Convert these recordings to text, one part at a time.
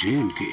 J&K।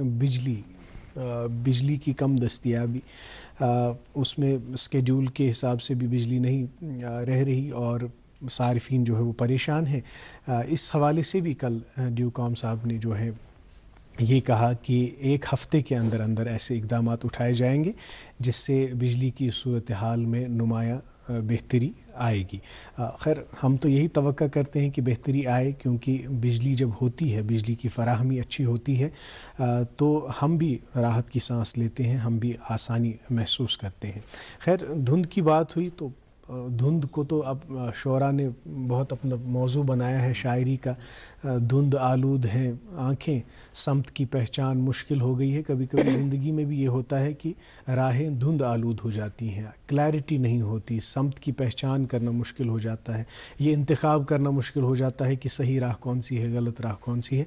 بجلی کی کم دستیابی، اس میں اسکیڈول کے حساب سے بھی بجلی نہیں رہ رہی اور صارفین جو ہے وہ پریشان ہیں. اس حوالے سے بھی کل ڈیوکام صاحب نے جو ہے یہ کہا کہ ایک ہفتے کے اندر اندر ایسے اقدامات اٹھائے جائیں گے جس سے بجلی کی صورتحال میں نمایاں بہتری آئے گی. خیر ہم تو یہی توقع کرتے ہیں کہ بہتری آئے، کیونکہ بجلی جب ہوتی ہے، بجلی کی فراہمی اچھی ہوتی ہے تو ہم بھی راحت کی سانس لیتے ہیں، ہم بھی آسانی محسوس کرتے ہیں. خیر دھند کی بات ہوئی تو دھند کو تو اب شعراء نے بہت اپنا موضوع بنایا ہے شاعری کا. دھند آلود ہیں آنکھیں، سمت کی پہچان مشکل ہو گئی ہے. کبھی کبھی زندگی میں بھی یہ ہوتا ہے کہ راہیں دھند آلود ہو جاتی ہیں، کلیئرٹی نہیں ہوتی، سمت کی پہچان کرنا مشکل ہو جاتا ہے، یہ انتخاب کرنا مشکل ہو جاتا ہے کہ صحیح راہ کون سی ہے، غلط راہ کون سی ہے.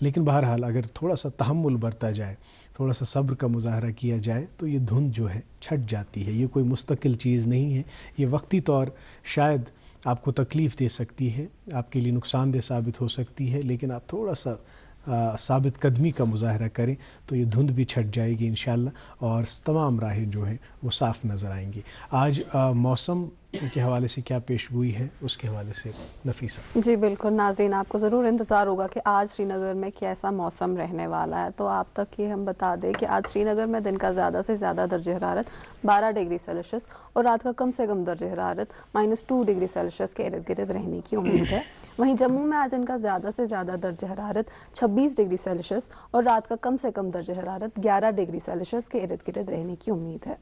لیکن بہرحال اگر تھوڑا سا تحمل برتا جائے، تھوڑا سا صبر کا مظاہرہ کیا جائے تو یہ دھند جو ہے چھٹ جاتی ہے. یہ کوئی مستقل چیز نہیں ہے، یہ وقتی طور شاید آپ کو تکلیف دے سکتی ہے، آپ کے لیے نقصان دہ ثابت ہو سکتی ہے، لیکن آپ تھوڑا سا ثابت قدمی کا مظاہرہ کریں تو یہ دھند بھی چھٹ جائے گی انشاءاللہ، اور تمام راہیں جو ہیں وہ صاف نظر آئیں گی. آج موسم کے حوالے سے کیا پیش گوئی ہے اس کے حوالے سے نفیسہ. جی بالکل ناظرین، آپ کو ضرور انتظار ہوگا کہ آج سری نگر میں کیسا موسم رہنے والا ہے. تو آپ تک یہ ہم بتا دیں کہ آج سری نگر میں دن کا زیادہ سے زیادہ درجہ حرارت 12 ڈگری سیلسیس اور رات کا کم سے کم درجہ حرارت -2 ڈگری سیلسیس کے ارد گرد رہنے کی امید ہے. وہیں جموں میں آج دن کا زیادہ سے زیادہ درجہ حرارت 26 ڈگری سیلسیس اور رات کا کم سے کم درجہ حرارت 11 ڈگری سیلسیس کے ارد گرد رہنے کی امید ہے.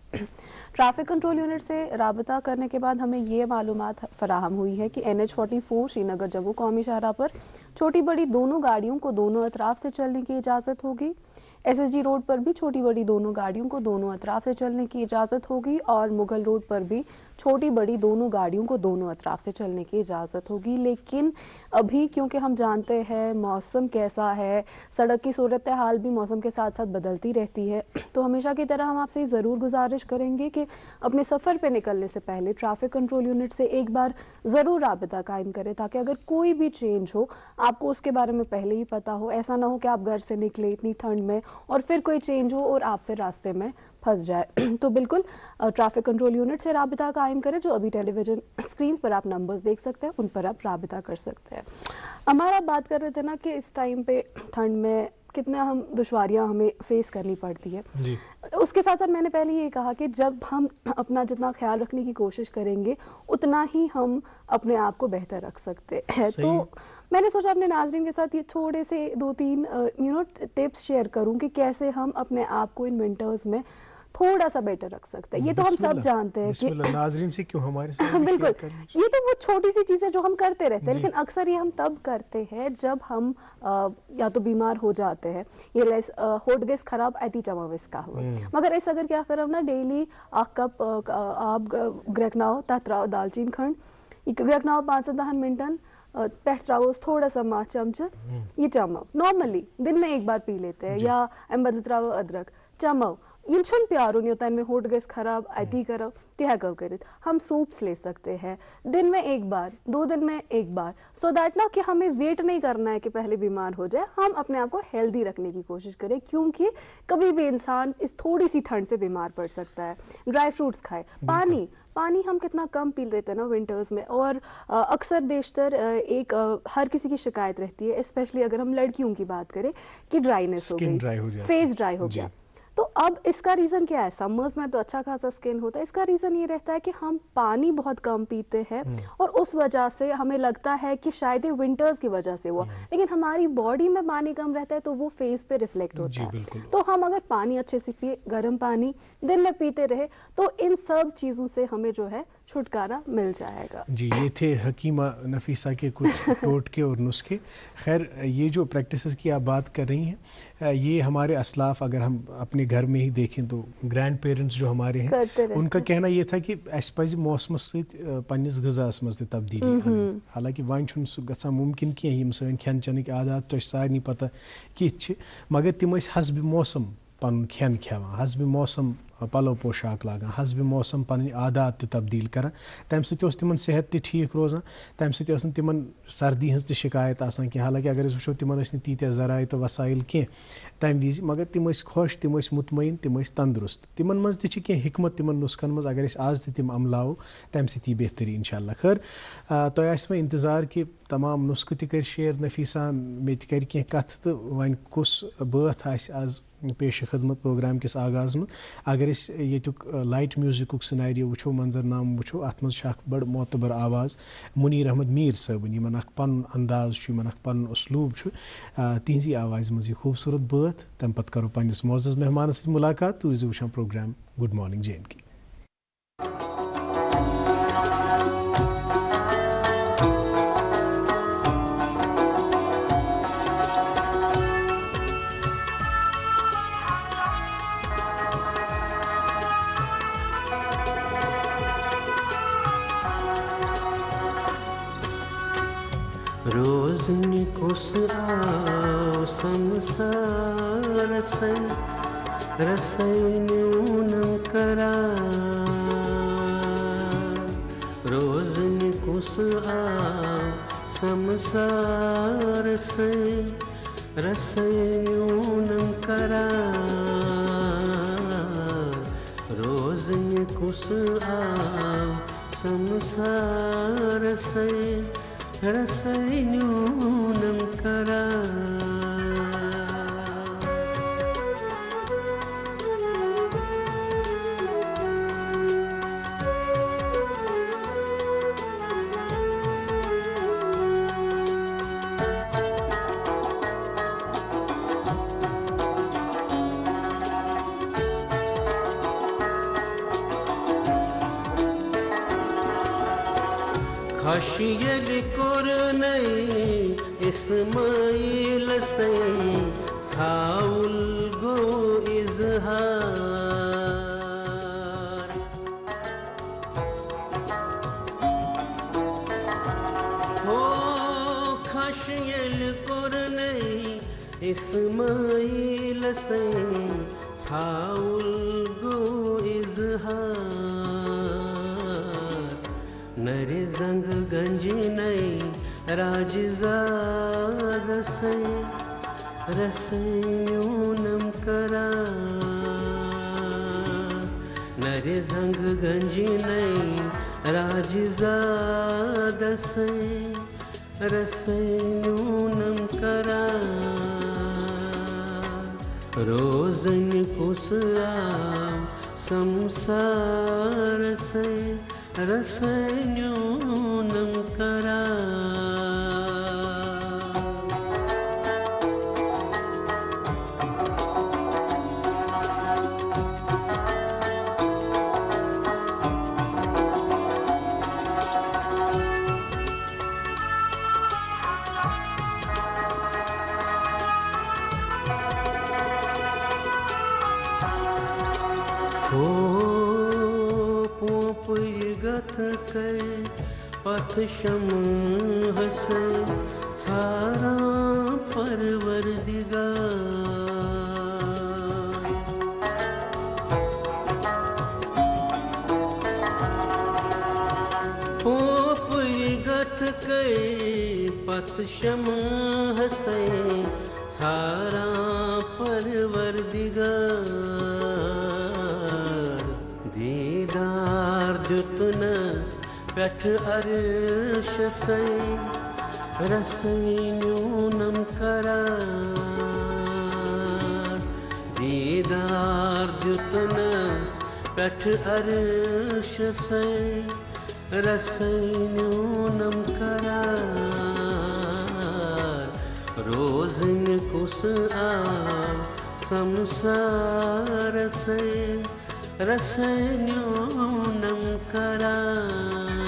ٹریفک کنٹرول یونٹ سے رابطہ کرنے کے بعد ہمیں یہ معلومات فراہم ہوئی ہے کہ NH44 شری نگر جموں قومی شاہراہ پر چھوٹی بڑی دونوں گاڑیوں کو دونوں اطراف سے چلنے کی اجازت ہوگی. SSG روڈ پر بھی چھوٹی بڑی دونوں گاڑیوں کو دونوں اطراف سے چلنے کی اجازت ہوگی اور مغل روڈ پر بھی چھوٹی بڑی دونوں گاڑیوں کو دونوں اطراف سے چلنے کی اجازت ہوگی. لیکن ابھی کیونکہ ہم جانتے ہیں موسم کیسا ہے، سڑک کی صورتحال بھی موسم کے ساتھ ساتھ بدلتی رہتی ہے، تو ہمیشہ کی طرح ہم آپ سے ضرور گزارش کریں گے کہ اپنے سفر پہ نکلنے سے پہلے ٹریفک کنٹرول یونٹ سے ایک بار ضرور رابطہ قائم کریں، تاکہ اگر کوئی بھی چینج ہو آپ کو اس کے بارے میں پہلے ہی پتا ہو. ایسا نہ ہو کہ آپ گھر سے نکلے اتنی ٹھنڈ میں اور پھر کوئی چینج ہو اور آپ پھر راستے میں پھنس جائے. تو بالکل ٹریفک کنٹرول یونٹ سے رابطہ قائم کریں. جو ابھی ٹیلی ویژن اسکرین پر آپ نمبرز دیکھ سکتے ہیں ان پر آپ رابطہ کر سکتے ہیں. ہمارا بات کر رہے تھے نا کہ اس ٹائم پہ ٹھنڈ میں کتنا ہم دشواریاں ہمیں فیس کرنی پڑتی ہے. جی. اس کے ساتھ ساتھ میں نے پہلے یہ کہا کہ جب ہم اپنا جتنا خیال رکھنے کی کوشش کریں گے اتنا ہی ہم اپنے آپ کو بہتر رکھ سکتے ہیں. تو میں نے سوچا اپنے ناظرین کے ساتھ یہ تھوڑے سے 2-3 ٹپس شیئر کروں کہ کیسے ہم اپنے آپ کو ان ونٹرز میں تھوڑا سا بیٹر رکھ سکتے ہیں. یہ تو ہم سب جانتے ہیں کہ ناظرین سے کیوں ہمارے ساتھ بالکل یہ تو وہ چھوٹی سی چیزیں جو ہم کرتے رہتے ہیں، لیکن اکثر یہ ہم تب کرتے ہیں جب ہم یا تو بیمار ہو جاتے ہیں. یہ ہوٹ گیس خراب ایتی چماوس کا ہوا مگر اس اگر کیا کرو نا ڈیلی کپ آپ گرکناؤ تتھ تراؤ دالچین کھنڈ یہ گرکناؤ 5-10 منٹن پہ تراؤ تھوڑا سا ماہ چمچہ یہ چمو نارملی دن میں ایک بار پی لیتے ہیں یا ام بدل تراؤ ادرک چمو یہ چھن پیارون یوتان میں ہوٹ گیس خراب ایتی کرو تہ ہیکو کرت. ہم سوپس لے سکتے ہیں دن میں ایک بار 2 دن میں ایک بار، سو دیٹ نا کہ ہمیں ویٹ نہیں کرنا ہے کہ پہلے بیمار ہو جائے. ہم اپنے آپ کو ہیلدی رکھنے کی کوشش کریں کیونکہ کبھی بھی انسان اس تھوڑی سی ٹھنڈ سے بیمار پڑ سکتا ہے. ڈرائی فروٹس کھائے، پانی ہم کتنا کم پی لیتے ہیں نا ونٹرز میں. اور اکثر بیشتر ایک ہر کسی کی شکایت رہتی ہے، اسپیشلی اگر ہم لڑکیوں کی بات کریں کہ ڈرائینس ہو گئی، فیس ڈرائی ہو گیا. تو اب اس کا ریزن کیا ہے؟ سمرز میں تو اچھا خاصا اسکن ہوتا ہے. اس کا ریزن یہ رہتا ہے کہ ہم پانی بہت کم پیتے ہیں اور اس وجہ سے ہمیں لگتا ہے کہ شاید یہ ونٹرز کی وجہ سے ہوا، لیکن ہماری باڈی میں پانی کم رہتا ہے تو وہ فیس پہ ریفلیکٹ ہوتا ہے. تو ہم اگر پانی اچھے سے پیے، گرم پانی دن میں پیتے رہے تو ان سب چیزوں سے ہمیں جو ہے چھٹکارا مل جائے گا. جی یہ تھے حکیمہ نفیسہ کے کچھ ٹوٹکے اور نسخے. خیر یہ جو پریکٹسز کی آپ بات کر رہی ہیں یہ ہمارے اسلاف اگر ہم اپنے گھر میں ہی دیکھیں تو گرینڈ پیرنٹس جو ہمارے ہیں ان کا کہنا یہ تھا کہ اس پزِ موسمس ست پنس غذاس مز تہ تبدیلی. حالانکہ وۄنۍ چھُنہٕ سُہ گژھان ممکن کینٛہہ یِم سٲنۍ کھٮ۪ن چٮ۪نٕکۍ عادات تۄہہِ چھِ سارنٕے پتہ کِتھ چھِ، مگر تِم ٲسۍ حسبِ موسم پنُن کھٮ۪ن کھٮ۪وان، حسبِ موسم پلو پوشاک لاگان حسب موسم پنٕنۍ عادات تہِ تبدیل کران تمہِ سۭتۍ اوس تِمن صحت تہِ ٹھیٖک روزان تمہِ سۭتۍ ٲس نہٕ تِمن سردی ہٕنٛز تہِ شکایت آسان کینٛہہ حالانکہِ اگر أسۍ وٕچھو تِمن ٲسۍ نہٕ تیٖتیاہ ذرایع تہٕ وسایل کینٛہہ تمہِ وِزِ مگر تِم ٲسۍ خۄش تِم ٲسۍ مطمعین تِم ٲسۍ تندرست تِمن منٛز تہِ چھِ کینٛہہ حکمت تِمن نسخن منٛز اگر أسۍ آز تہِ تِم عملاوو تمہِ سۭتۍ یی بہتری انشاء اللہ خٲر تۄہہِ آسہِ وۄنۍ انتظار کہِ تمام نسخہٕ تہِ کٔرۍ شیر نفیٖسا مےٚ تہِ کَرِ کینٛہہ کتھٕ تہٕ وۄنۍ کُس بٲتھ آسہِ آز پیشہِ خدمت پروگرام کِس آغاز منٛز اگر أسۍ ییٚتیُک لایٹ میوٗزکُک سِنیریو وٕچھو منظرنام وٕچھو اتھ منٛز چھُ اکھ بڑٕ معتبر آواز منیٖر احمد میٖر صٲبٕنۍ یِمن اکھ پنُن انداز چھُ یِمن اکھ پنُن اسلوٗب چھُ تِہنٛزی آوازِ منٛز یہِ خوٗبصوٗرت بٲتھ تمہِ پتہٕ کرو پننِس معزز مہمانس سۭتۍ مُلاقات تُہۍ ٲسۍزیو وٕچھان programme good morning J and K روزنی کس آو سمسار رسینیونم کرار روزنی کس آو سمسار رسینیونم کرار روزنی کس آو سمسار رسینیونم کرار خشیل کرنی اسماعیل سے ساول گو اظہار ہو خشیل کرنی اسماعیل سے ساول گو اظہار نر زنگ گنجی نئی راج زاد سے رسینیونم کرار نر زنگ گنجی نئی راج زاد سے رسینیونم کرار روزن کس آو سمسار سے رسینیونم کرار پتھ شمع سے سارا پروردگار پوپ گت کے پتھ شمع سے سارا پروردگار دیدار دیتنس پٮ۪ٹھ عرش سے رسینیونم کرار دیدار دیتنس پٮ۪ٹھ عرش سے رسینیونم کرار روزن کس آو سمسار سے رسینیونم کرار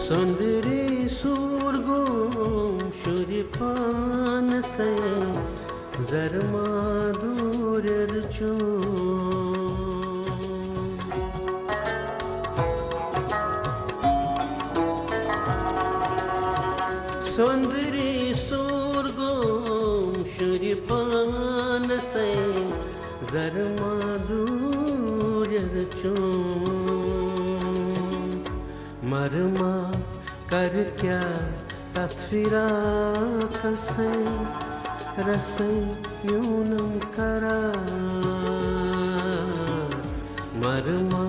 سندری سو zarmadurerchu sondri sorgum shuripan se zarmadurerchu marma kar kya tasfira kase rase yunam kara marma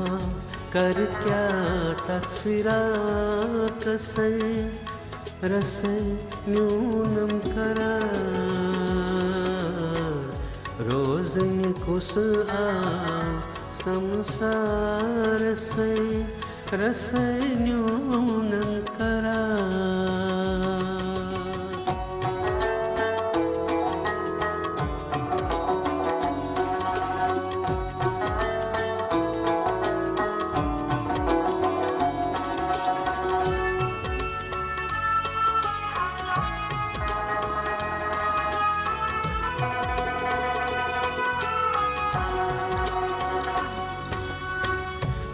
kar kya tasfira kase rase yunam kara rozin kus samsar se rase yunam kara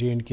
JNK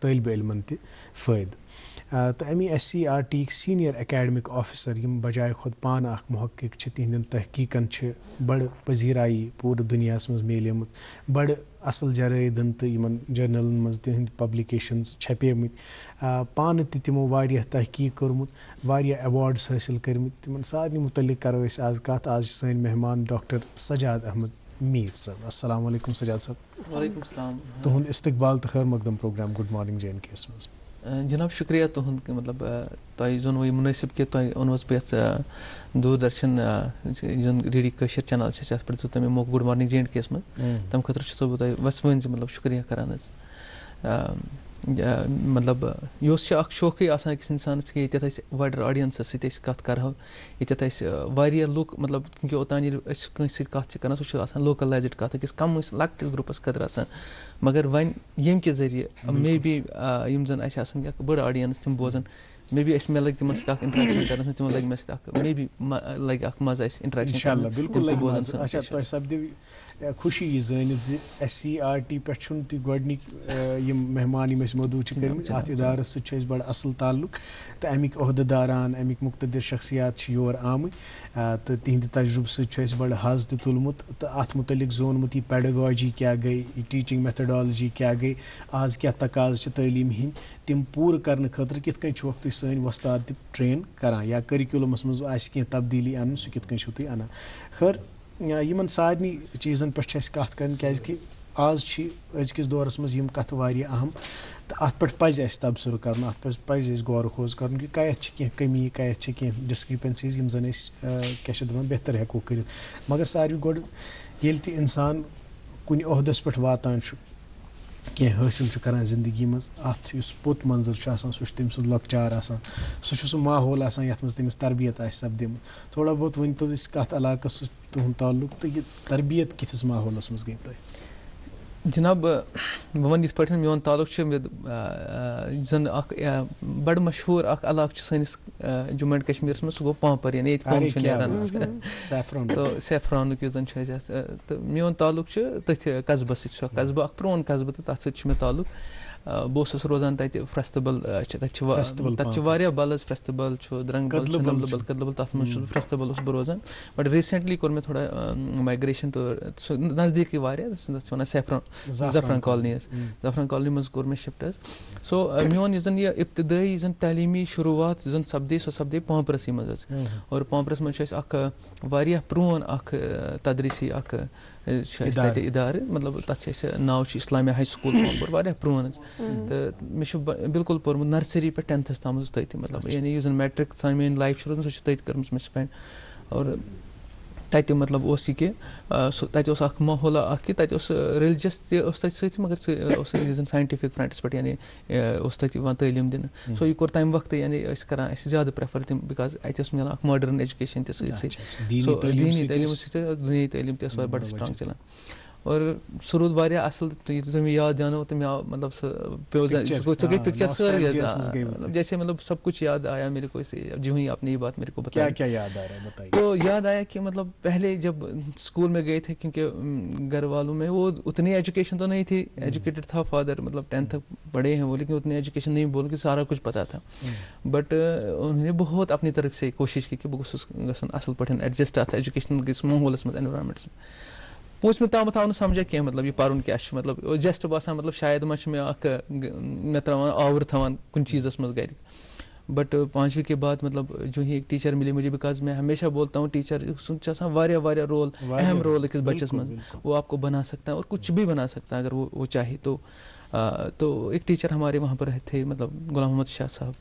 طالب علمن تہِ فٲیدٕ تہٕ امی SCRT یِکۍ سیٖنیَر اکیڈمک آفِسر یِم بجاے کھۄتہٕ پانہٕ اکھ محقق چھِ تِہنٛدٮ۪ن تحقیٖقن چھِ بڑٕ پذیٖرایی پوٗرٕ دُنیاہس منٛز میلیمٕژ بڑٕ اصل جرٲیدن تہٕ یِمن جرنلن منٛز تِہنٛدۍ پبلِکیشنز چھپیمٕتۍ پانہٕ تہِ تِمو واریاہ تحقیٖق کوٚرمُت واریاہ ایوارڈز حٲصِل کٔرمٕتۍ تِمن سارنٕے متعلق کرو أسۍ آز کتھ آز چھِ سٲنۍ مہمان ڈاکٹر سجاد احمد میٖر صٲب السلام علیکم سجاد صٲب وعلیکم السلام تُہُنٛد استقبال تہٕ خیر مقدم پروگرام گُڈ مارننگ JNK یس منٛز جناب شکریہ تُہُنٛد مطلب تۄہہِ زونوٕ یہِ مُنٲسِب کہِ تۄہہِ اوٚنوُس بہٕ یَتھ دوٗردرشن یُس زن DD کٲشِر چینل چھِ یَتھ پٮ۪ٹھ دِژوٕ تۄہہِ مےٚ موقعہٕ گُڈ مارننگ JNK یس منٛز تَمہِ خٲطرٕ چھُسو بہٕ تۄہہِ وسوٲنۍ زِ مطلب شُکریہ کران حظ مطلب یہِ چھِ اکھ شوقٕے آسان أکِس اِنسانَس کہِ ییٚتٮ۪تھ أسۍ وایڈر آڈینسَس سۭتۍ أسۍ کَتھ کَرہو ییٚتٮ۪تھ أسۍ واریاہ لُکھ مطلب کیونکہِ اوٚتانۍ ییٚلہِ أسۍ کٲنٛسہِ سۭتۍ کَتھ چھِ کَران سُہ چھُ آسان لوکَلایزٕڈ کَتھ أکِس کَم لۄکٹِس گرُپَس خٲطرٕ آسان مگر وۄنۍ ییٚمہِ کہِ ذٔریعہٕ مے بی یِم زَن اَسہِ آسان اکھ بٔڑ آڈینٕس تِم بوزان مے بی مےٚ لگہِ تِمن سۭتۍ اکھ اِنٹریکشن کرنس منٛز تِمن لگہِ مےٚ سۭتۍ اکھ مے بی لگہِ اکھ مزٕ اَسہِ اِنٹریکشن خوشی یہِ زٲنِتھ زِ SCRT پٮ۪ٹھ چھُنہٕ تُہۍ گۄڈنِکۍ یِم مہمان یِم أسۍ مدعو چھِ کٔرمٕتۍ اَتھ اِدارَس سۭتۍ چھُ اَسہِ بڑٕ اَصٕل تعلُق تہٕ اَمِکۍ عہدٕ داران اَمِکۍ مُقتدِر شخصیات چھِ یور آمٕتۍ تہٕ تِہنٛدِ تجرُبہٕ سۭتۍ چھُ اَسہِ بڑٕ حظ تہِ تُلمُت تہٕ اَتھ مُتعلِق زونمُت یہِ پیڈاگاجی کیٛاہ گٔے یہِ ٹیٖچِنٛگ میتھڈالجی کیٛاہ گٔے آز کیٛاہ تقاضہٕ چھِ تعلیٖم ہِنٛدۍ تِم پوٗرٕ کرنہٕ خٲطرٕ کِتھ کٔنۍ چھُوکھ تُہۍ سٲنۍ وۄستاد تہِ ٹرٛین کران یا کٔرِکیوٗلمَس منٛز آسہِ کینٛہہ تبدیٖلی اَنُن سُہ کِتھ کٔنۍ چھُو تُہۍ اَنان خٲر یِمن سارنٕے چیٖزن پٮ۪ٹھ چھِ اَسہِ کَتھ کَرٕنۍ کیٛازِکہِ آز چھِ أزکِس دورس منٛز یِم کَتھٕ واریاہ اہم تہٕ اَتھ پٮ۪ٹھ پَزِ اَسہِ تبصرٕ کَرُن اَتھ پٮ۪ٹھ پَزِ اَسہِ غورٕ خوض کَرُن کہِ کَتٮ۪تھ چھِ کینٛہہ کٔمی کَتٮ۪تھ چھِ کینٛہہ ڈِسکرِپَنسیٖز یِم زَن أسۍ کیٛاہ چھِ دَپان بہتر ہٮ۪کو کٔرِتھ مگر ساروی گۄڈٕ ییٚلہِ تہِ اِنسان کُنہِ عہدَس پٮ۪ٹھ واتان چھُ کینٛہہ حٲصِل چھُ کران زندگی منٛز اَتھ یُس پوٚت منظر چھُ آسان سُہ چھُ تٔمۍ سُنٛد لۄکچار آسان سُہ چھُ سُہ ماحول آسان یَتھ منٛز تٔمِس تربیت آسہِ سپدیمٕژ تھوڑا بہت ؤنۍتو أسۍ کَتھ علاقَس سۭتۍ تُہُنٛد تعلُق تہٕ یہِ تربیت کِتھِس ماحولَس منٛز گٔے تۄہہِ جناب بہٕ وَنہٕ یِتھ پٲٹھۍ میون تعلق چھُ یُس زَن اکھ بڑٕ مشہوٗر اکھ علاقہٕ چھُ سٲنِس جموں اینڈ کشمیٖرَس منٛز سُہ گوٚو پامپر یعنی ییٚتہِ کوٚم چھُ نیران تہٕ سیفرانُک یُس زَن چھُ اَسہِ اَتھ تہٕ میون تعلق چھُ تٔتھۍ قصبَس سۭتۍ سُہ قصبہٕ اکھ پرٛون قصبہٕ تہٕ تَتھ سۭتۍ چھُ مےٚ تعلق بہٕ اوسُس روزان تَتہِ فرستبل چھِ تَتہِ چھِ واریاہ بلٕز فرستبل چھُ درنٛگ بل چھُ کدلبل تَتھ منٛز چھُس فرستبل اوسُس بہٕ روزان بٹ ریٖسنٹلی کوٚر مےٚ تھوڑا مایگریشن ٹُو سُہ نزدیٖکٕے واریاہ تَتھ چھِ وَنان زعفران کالنی حظ زعفران کالنی منٛز کوٚر مےٚ شِفٹ حظ سو میون یُس زَن یہِ اِبتِدٲیی یُس زَن تعلیٖمی شروٗعات یُس زَن سپدے سۄ سپدے پامپرَسٕے منٛز حظ اور پامپرَس منٛز چھُ اَسہِ اکھ واریاہ پرٛون اکھ تدریٖسی اکھ چھُ اَسہِ تَتہِ اِدارٕ مطلب تَتھ چھِ اَسہِ ناو چھُ اِسلامیا ہاے سکوٗل پامپور واریاہ پرٛون حظ تہٕ مےٚ چھُ بِلکُل پوٚرمُت نرسری پٮ۪ٹھ 10تھَس تام حظ تٔتۍ مطلب یعنی یُس زَن میٹرِک سانہِ میٲنۍ لایف چھِ روٗزمٕژ سۄ چھِ تٔتۍ کٔرمٕژ مےٚ سپینڈ اور تَتہِ مطلب اوس یہِ کہِ سُہ تَتہِ اوس اکھ ماحولا اکھ کہِ تَتہِ اوس ریلِجَس تہِ اوس تَتہِ سۭتۍ مگر سُہ اوس یُس زَن ساینٹِفِک فرنٛٹَس پٮ۪ٹھ یعنی اوس تَتہِ یِوان تعلیٖم دِنہٕ سو یہِ کوٚر تَمہِ وقتہٕ یعنی ٲسۍ کران اَسہِ زیادٕ پرٛٮ۪فر تِم بِکاز اَتہِ اوس مِلان اکھ ماڈٲرٕن ایجوکیشن تہِ سۭتۍ سۭتۍ سو دیٖنی تعلیٖم سۭتۍ دُنیٲیی تعلیٖم تہِ ٲس بَڑٕ سٹرانٛگ چلان اور سُہ روٗد واریاہ اَصٕل ییٚلہِ زَن مےٚ یاد دیٛانو تہٕ مےٚ آو مطلب سُہ پیوٚو سُہ گٔے پِکچر سٲرٕے حظ جیسے مطلب سب کچھ یاد آیا میرے کو جو ہی آپ نے یہ بات میرے کو بتائی تو یاد آیا کہ مطلب پہلے جب اسکول میں گئے تھے کیونکہ گھر والوں میں وہ اتنی ایجوکیشن تو نہیں تھی ایجوکیٹڈ تھا فادر مطلب 10th تک پڑھے ہیں وہ لیکن اتنی ایجوکیشن نہیں بول کے سارا کچھ پتا تھا بٹ انہوں نے بہت اپنی طرف سے کوشش کی کہ بہٕ گوٚژھُس گژھُن اَصٕل پٲٹھۍ ایڈجسٹ اَتھ ایجوکیشنل کِس ماحولَس منٛز ایٚنوارامٮ۪نٛٹَس منٛز پوٗنٛژمہِ تامَتھ آو نہٕ سَمجھا کینٛہہ مطلب یہِ پَرُن کیٛاہ چھُ مطلب اوس جسٹ باسان مطلب شاید ما چھُ مےٚ اکھ مےٚ ترٛاوان آوُر تھاوان کُنہِ چیٖزَس منٛز گرِ بٹ 5ویں کے بعد مطلب جو ہی ایک ٹیچر ملے مجھے بیکاز میں ہمیشہ بولتا ہوں ٹیچر چھُ آسان واریاہ واریاہ رول اہم رول أکِس بچس منٛز وہ آپ کو بنا سکتا ہے اور کچھ بھی بنا سکتا ہے اگر وہ چاہے تو ایک ٹیچر ہمارے وہاں پر تھے مطلب غلام محمد شاہ صاحب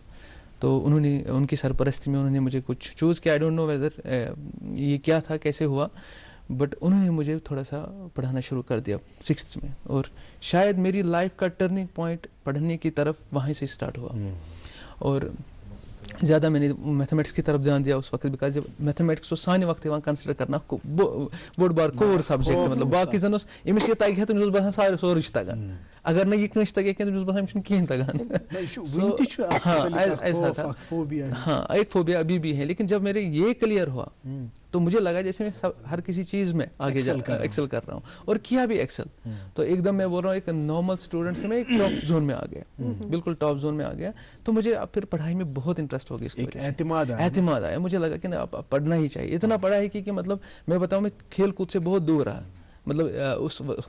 تو انہوں نے ان کی سرپرستی میں انہوں نے مجھے کچھ چوز کیا آئی ڈونٹ نو ویدر یہ کیا تھا کیسے ہوا بٹ انہوں نے مجھے تھوڑا سا پڑھانا شروع کر دیا 6th میں اور شاید میری لائف کا ٹرننگ پوائنٹ پڑھنے کی طرف وہیں سے اسٹارٹ ہوا اور زیادہ میں نے میتھمیٹکس کی طرف دھیان دیا اس وقت بیکاز جب میتھمیٹکس اوس سانہِ وقتہٕ یِوان کنسِڈر کرنا بوٚڑ بار کور سبجیکٹ مطلب باقٕے زن اوس أمِس یہِ تگہِ ہے تٔمِس اوس باسان سورُے چھُ تگان اگر نہ یہ کنس تگہ کہ تمس باسان کہیں تگان ہاں ایک فوبیا ابھی بھی ہے. لیکن جب میرے یہ کلیئر ہوا تو مجھے لگا جیسے میں ہر کسی چیز میں آگے ایکسل کر رہا ہوں اور کیا بھی ایکسل. تو ایک دم میں بول رہا ہوں ایک نارمل اسٹوڈنٹ سے میں ایک ٹاپ زون میں آ گیا, بالکل ٹاپ زون میں آ گیا. تو مجھے اب پھر پڑھائی میں بہت انٹرسٹ ہو گیا, اعتماد آیا. مجھے لگا کہ اب پڑھنا ہی چاہیے. اتنا پڑھا ہے کہ مطلب میں بتاؤں میں کھیل کود سے بہت دور رہا. مطلب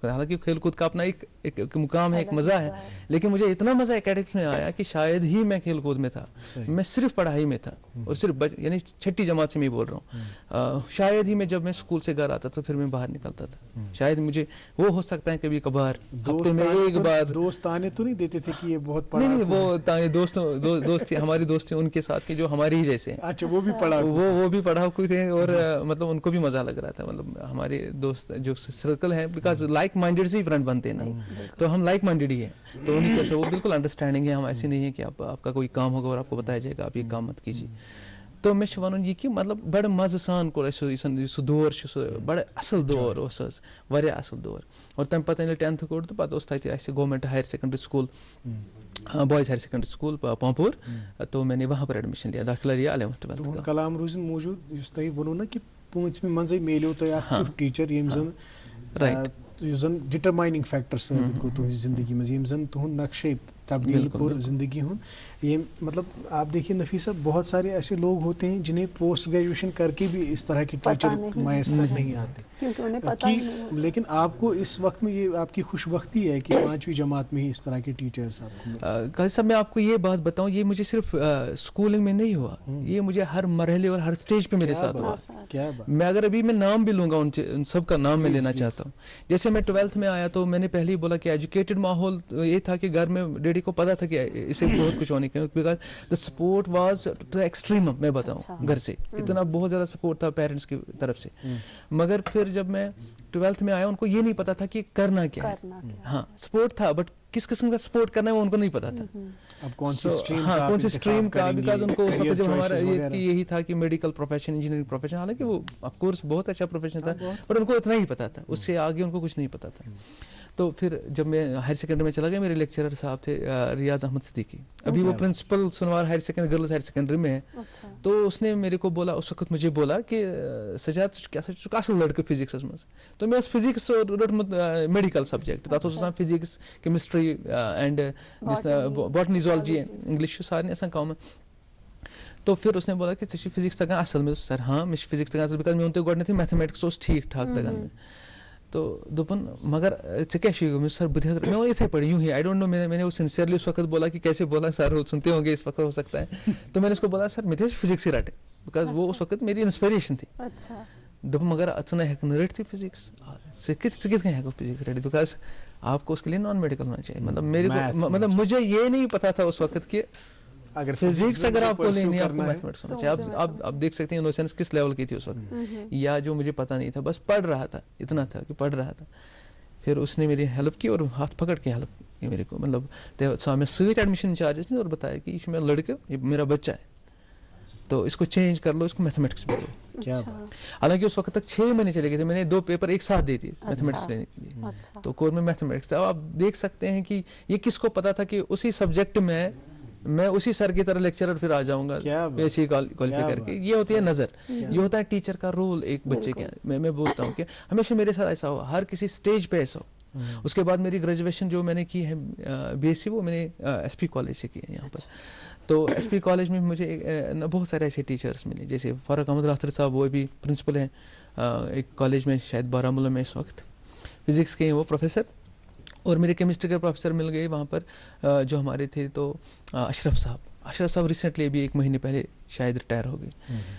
حالانکہ کھیل کود کا اپنا ایک مقام ہے, ایک مزہ ہے, لیکن مجھے اتنا مزہ اکیڈمکس میں آیا کہ شاید ہی میں کھیل کود میں تھا. میں صرف پڑھائی میں تھا اور صرف یعنی چھٹی جماعت سے میں بول رہا ہوں. شاید ہی میں جب میں اسکول سے گھر آتا تو پھر میں باہر نکلتا تھا. شاید مجھے وہ ہو سکتا ہے کبھی کبھار ہفتے میں ایک بار. دوست آنے تو نہیں دیتے تھے کہ یہ بہت پڑھا؟ نہیں, وہ دوست ہماری دوست تھے ان کے ساتھ کے جو ہماری ہی جیسے. اچھا, وہ بھی پڑھا, وہ بھی پڑھا کوئی تھے اور مطلب ان کو بھی مزہ لگ رہا تھا. مطلب ہمارے دوست جو سرکل ہے بیکاز لائک مائنڈیڈ سے ہی فرینڈ بنتے ہیں نا, تو ہم لائک مائنڈیڈ ہی ہیں. تو انہیں کیسے وہ بالکل انڈرسٹینڈنگ ہے. ہم ایسے نہیں ہے کہ آپ کا کوئی کام ہوگا اور آپ کو بتایا جائے گا آپ یہ کام مت کیجیے. تو میں ون یہ کہ مطلب بڑے مزہ سان کور سہ دور بڑے اصل دور واریاہ اصل دور. اور تمہ پتہ ییٚلہِ 10th کوٚر تہٕ پتہٕ اوس تتہِ اسہِ government higher secondary school, boys higher secondary school Pampore. تو میں نے وہاں پر ایڈمیشن لیا, داخلہ لیا 11th 12th. کلام روزن موجود یُس تۄہہِ ووٚنوٕ نا کہ 5مہِ منٛزٕے میلیو تۄہہِ اکھ ٹیٖچر ییٚمۍ زن یُس زن ڈٹرمائننگ فیکٹر ثٲبت گوٚو تُہنٛزِ زندگی منٛز, ییٚمۍ زن تُہُنٛد نقشے تبدیل کوٚر زندگی ہُنٛد. مطلب آپ دیکھیے نفیسہ, بہت سارے ایسے لوگ ہوتے ہیں جنہیں پوسٹ گریجویشن کر کے بھی اس طرح کے ٹیچر میسر نہیں آتے. لیکن آپ کو اس وقت میں یہ آپ کی خوش بختی ہے کہ 5ویں جماعت میں ہی اس طرح کے ٹیچرز آپ کو ملے. قاضی صاحب میں آپ کو یہ بات بتاؤں, یہ مجھے صرف اسکولنگ میں نہیں ہوا, یہ مجھے ہر مرحلے اور ہر اسٹیج پہ میرے ساتھ ہوا. میں اگر ابھی میں نام بھی لوں گا ان سب کا نام میں لینا چاہتا ہوں. جیسے میں 12th میں آیا تو میں نے پہلے ہی بولا کہ ایجوکیٹڈ ماحول یہ تھا کہ گھر میں ڈیڈی کو پتا تھا کہ اسے بہت کچھ ہونے کے, because the support was too extreme. میں بتاؤں گھر سے اتنا بہت زیادہ سپورٹ تھا پیرنٹس کی طرف سے. مگر پھر جب میں 12th میں آیا ان کو یہ نہیں پتا تھا کہ کرنا کیا ہے. ہاں سپورٹ تھا بٹ کس قسم کا سپورٹ کرنا ہے وہ ان کو نہیں پتا تھا. اب کون سی اسٹریم کا, بیکاز ان کو اس وقت جب ہمارا یہی تھا کہ میڈیکل پروفیشن, انجینئرنگ پروفیشن, حالانکہ وہ آف کورس بہت اچھا پروفیشن تھا بٹ ان کو اتنا ہی پتا تھا, اس سے آگے ان کو کچھ نہیں پتا تھا. تو پھر جب میں ہائر سیکنڈری میں چلا گیا, میرے لیکچرر صاحب تھے ریاض احمد صدیقی, ابھی وہ پرنسپل سنوار higher secondary girls higher secondary میں ہے. تو اس نے میرے کو بولا, اس وقت مجھے بولا کہ سجاد ژٕ اصل لڑکہ فزکس مز. تو میں فزکس روٹمت میڈیکل سبجیکٹ, تک physics chemistry and botany zoology English سارے آسان کامن. تو پھر اس نے بولا کہ ژےٚ فزکس تگان اصل. میں سر ہاں مجھے فزکس تگان اصل, بیکاز مےٚ گۄڈنیتھٕے میتھمیٹکس اوس ٹھیک ٹھاک تگان مےٚ. تو دوپن مگر ژےٚ کیٛاہ چھُے گوٚمُت سر بہٕ میں وہ اتھے پڑھی یوں ہی, آئی ڈونٹ نو, میں نے وہ سنسیئرلی اس وقت بولا کہ کیسے بولا سر سنتے ہوں گے اس وقت ہو سکتا ہے. تو میں نے اس کو بولا سر مےٚ تہِ فزکس ہی رٹے, بیکاز وہ اس وقت میری انسپریشن تھی. دوٚپُن مگر ژٕ نہ ہیٚکہٕ نہٕ رٔٹتھٕے فزکس, ژٕ کِتھ کٔنۍ ہیٚکو فزکس رٹھ, بیکاز آپ کو اس کے لیے نان میڈیکل ہونا چاہیے. مطلب میرے کو مطلب مجھے یہ نہیں پتا تھا اس وقت کہ اگر فزکس اگر آپ کو لینی ہے آپ کو میتھمیٹکس ہونا چاہیے. آپ دیکھ سکتے ہیں انوسینس کس لیول کی تھی اس وقت, یا جو مجھے پتا نہیں تھا, بس پڑھ رہا تھا, اتنا تھا کہ پڑھ رہا تھا. پھر اس نے میری ہیلپ کی اور ہاتھ پکڑ کے ہیلپ کی میرے کو. مطلب میں سۭتۍ ایڈمیشن انچارجز نے اور بتایا کہ یہ میرا لڑکہ, یہ میرا بچہ ہے, تو اس کو چینج کر لو, اس کو میتھمیٹکس بھی دو. کیا حالانکہ اس وقت تک 6 مہینے چلے گئے تھے, میں نے 2 پیپر ایک ساتھ دی تھی میتھمیٹکس لینے کے لیے. تو کور میں میتھمیٹکس تھا. اب آپ دیکھ سکتے ہیں کہ یہ کس کو پتا تھا کہ اسی سبجیکٹ میں اسی سر کی طرح لیکچرر پھر آ جاؤں گا ایسی کوالیفائی کر کے. یہ ہوتی ہے نظر, یہ ہوتا ہے ٹیچر کا رول ایک بچے کے. میں بولتا ہوں کہ ہمیشہ میرے ساتھ ایسا ہوا, ہر کسی اسٹیج پہ ایسا ہو. اس کے بعد میری گریجویشن جو میں نے کی ہے بی ایس سی, وہ میں نے ایس پی کالج سے کی ہے یہاں پر. تو ایس پی کالج میں مجھے بہت سارے ایسے ٹیچرس ملے, جیسے فاروق احمد راتر صاحب, وہ بھی پرنسپل ہیں ایک کالج میں شاید بارہمولہ میں اس وقت, فزکس کے ہیں وہ پروفیسر. اور میرے کیمسٹری کے پروفیسر مل گئے وہاں پر جو ہمارے تھے. تو اشرف صاحب ریسنٹلی ابھی 1 مہینے پہلے شاید ریٹائر ہو گئے.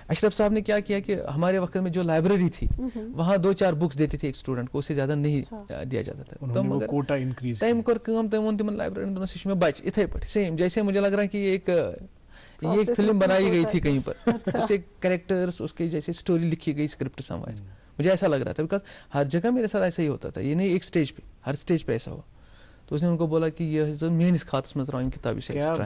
اشرف صاحب نے کیا کیا کہ ہمارے وقت میں جو لائبریری تھی وہاں 2-4 بکس دیتے تھے ایک اسٹوڈنٹ کو, اس سے زیادہ نہیں دیا جاتا تھا. تم کور کام, تم وون تمن لائبریری سے میں بچ اتھے پٹ سیم, جیسے مجھے لگ رہا ہے کہ یہ ایک فلم بنائی گئی تھی کہیں پر, اس کے کریکٹرس, اس کی جیسے اسٹوری لکھی گئی اسکرپٹ سموائر. مجھے ایسا لگ رہا تھا, بیکاز ہر جگہ میرے ساتھ ایسا ہی ہوتا تھا, یہ نہیں ایک اسٹیج پہ, ہر اسٹیج پہ ایسا ہوا. تو اس نے ان کو بولا کہ یہ میانس خاتس مز ترٛاوٕنۍ کتابی سے extra.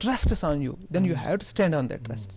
trusts on you, then you have to stand on that trust.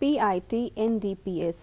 PIT NDPS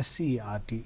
SCERT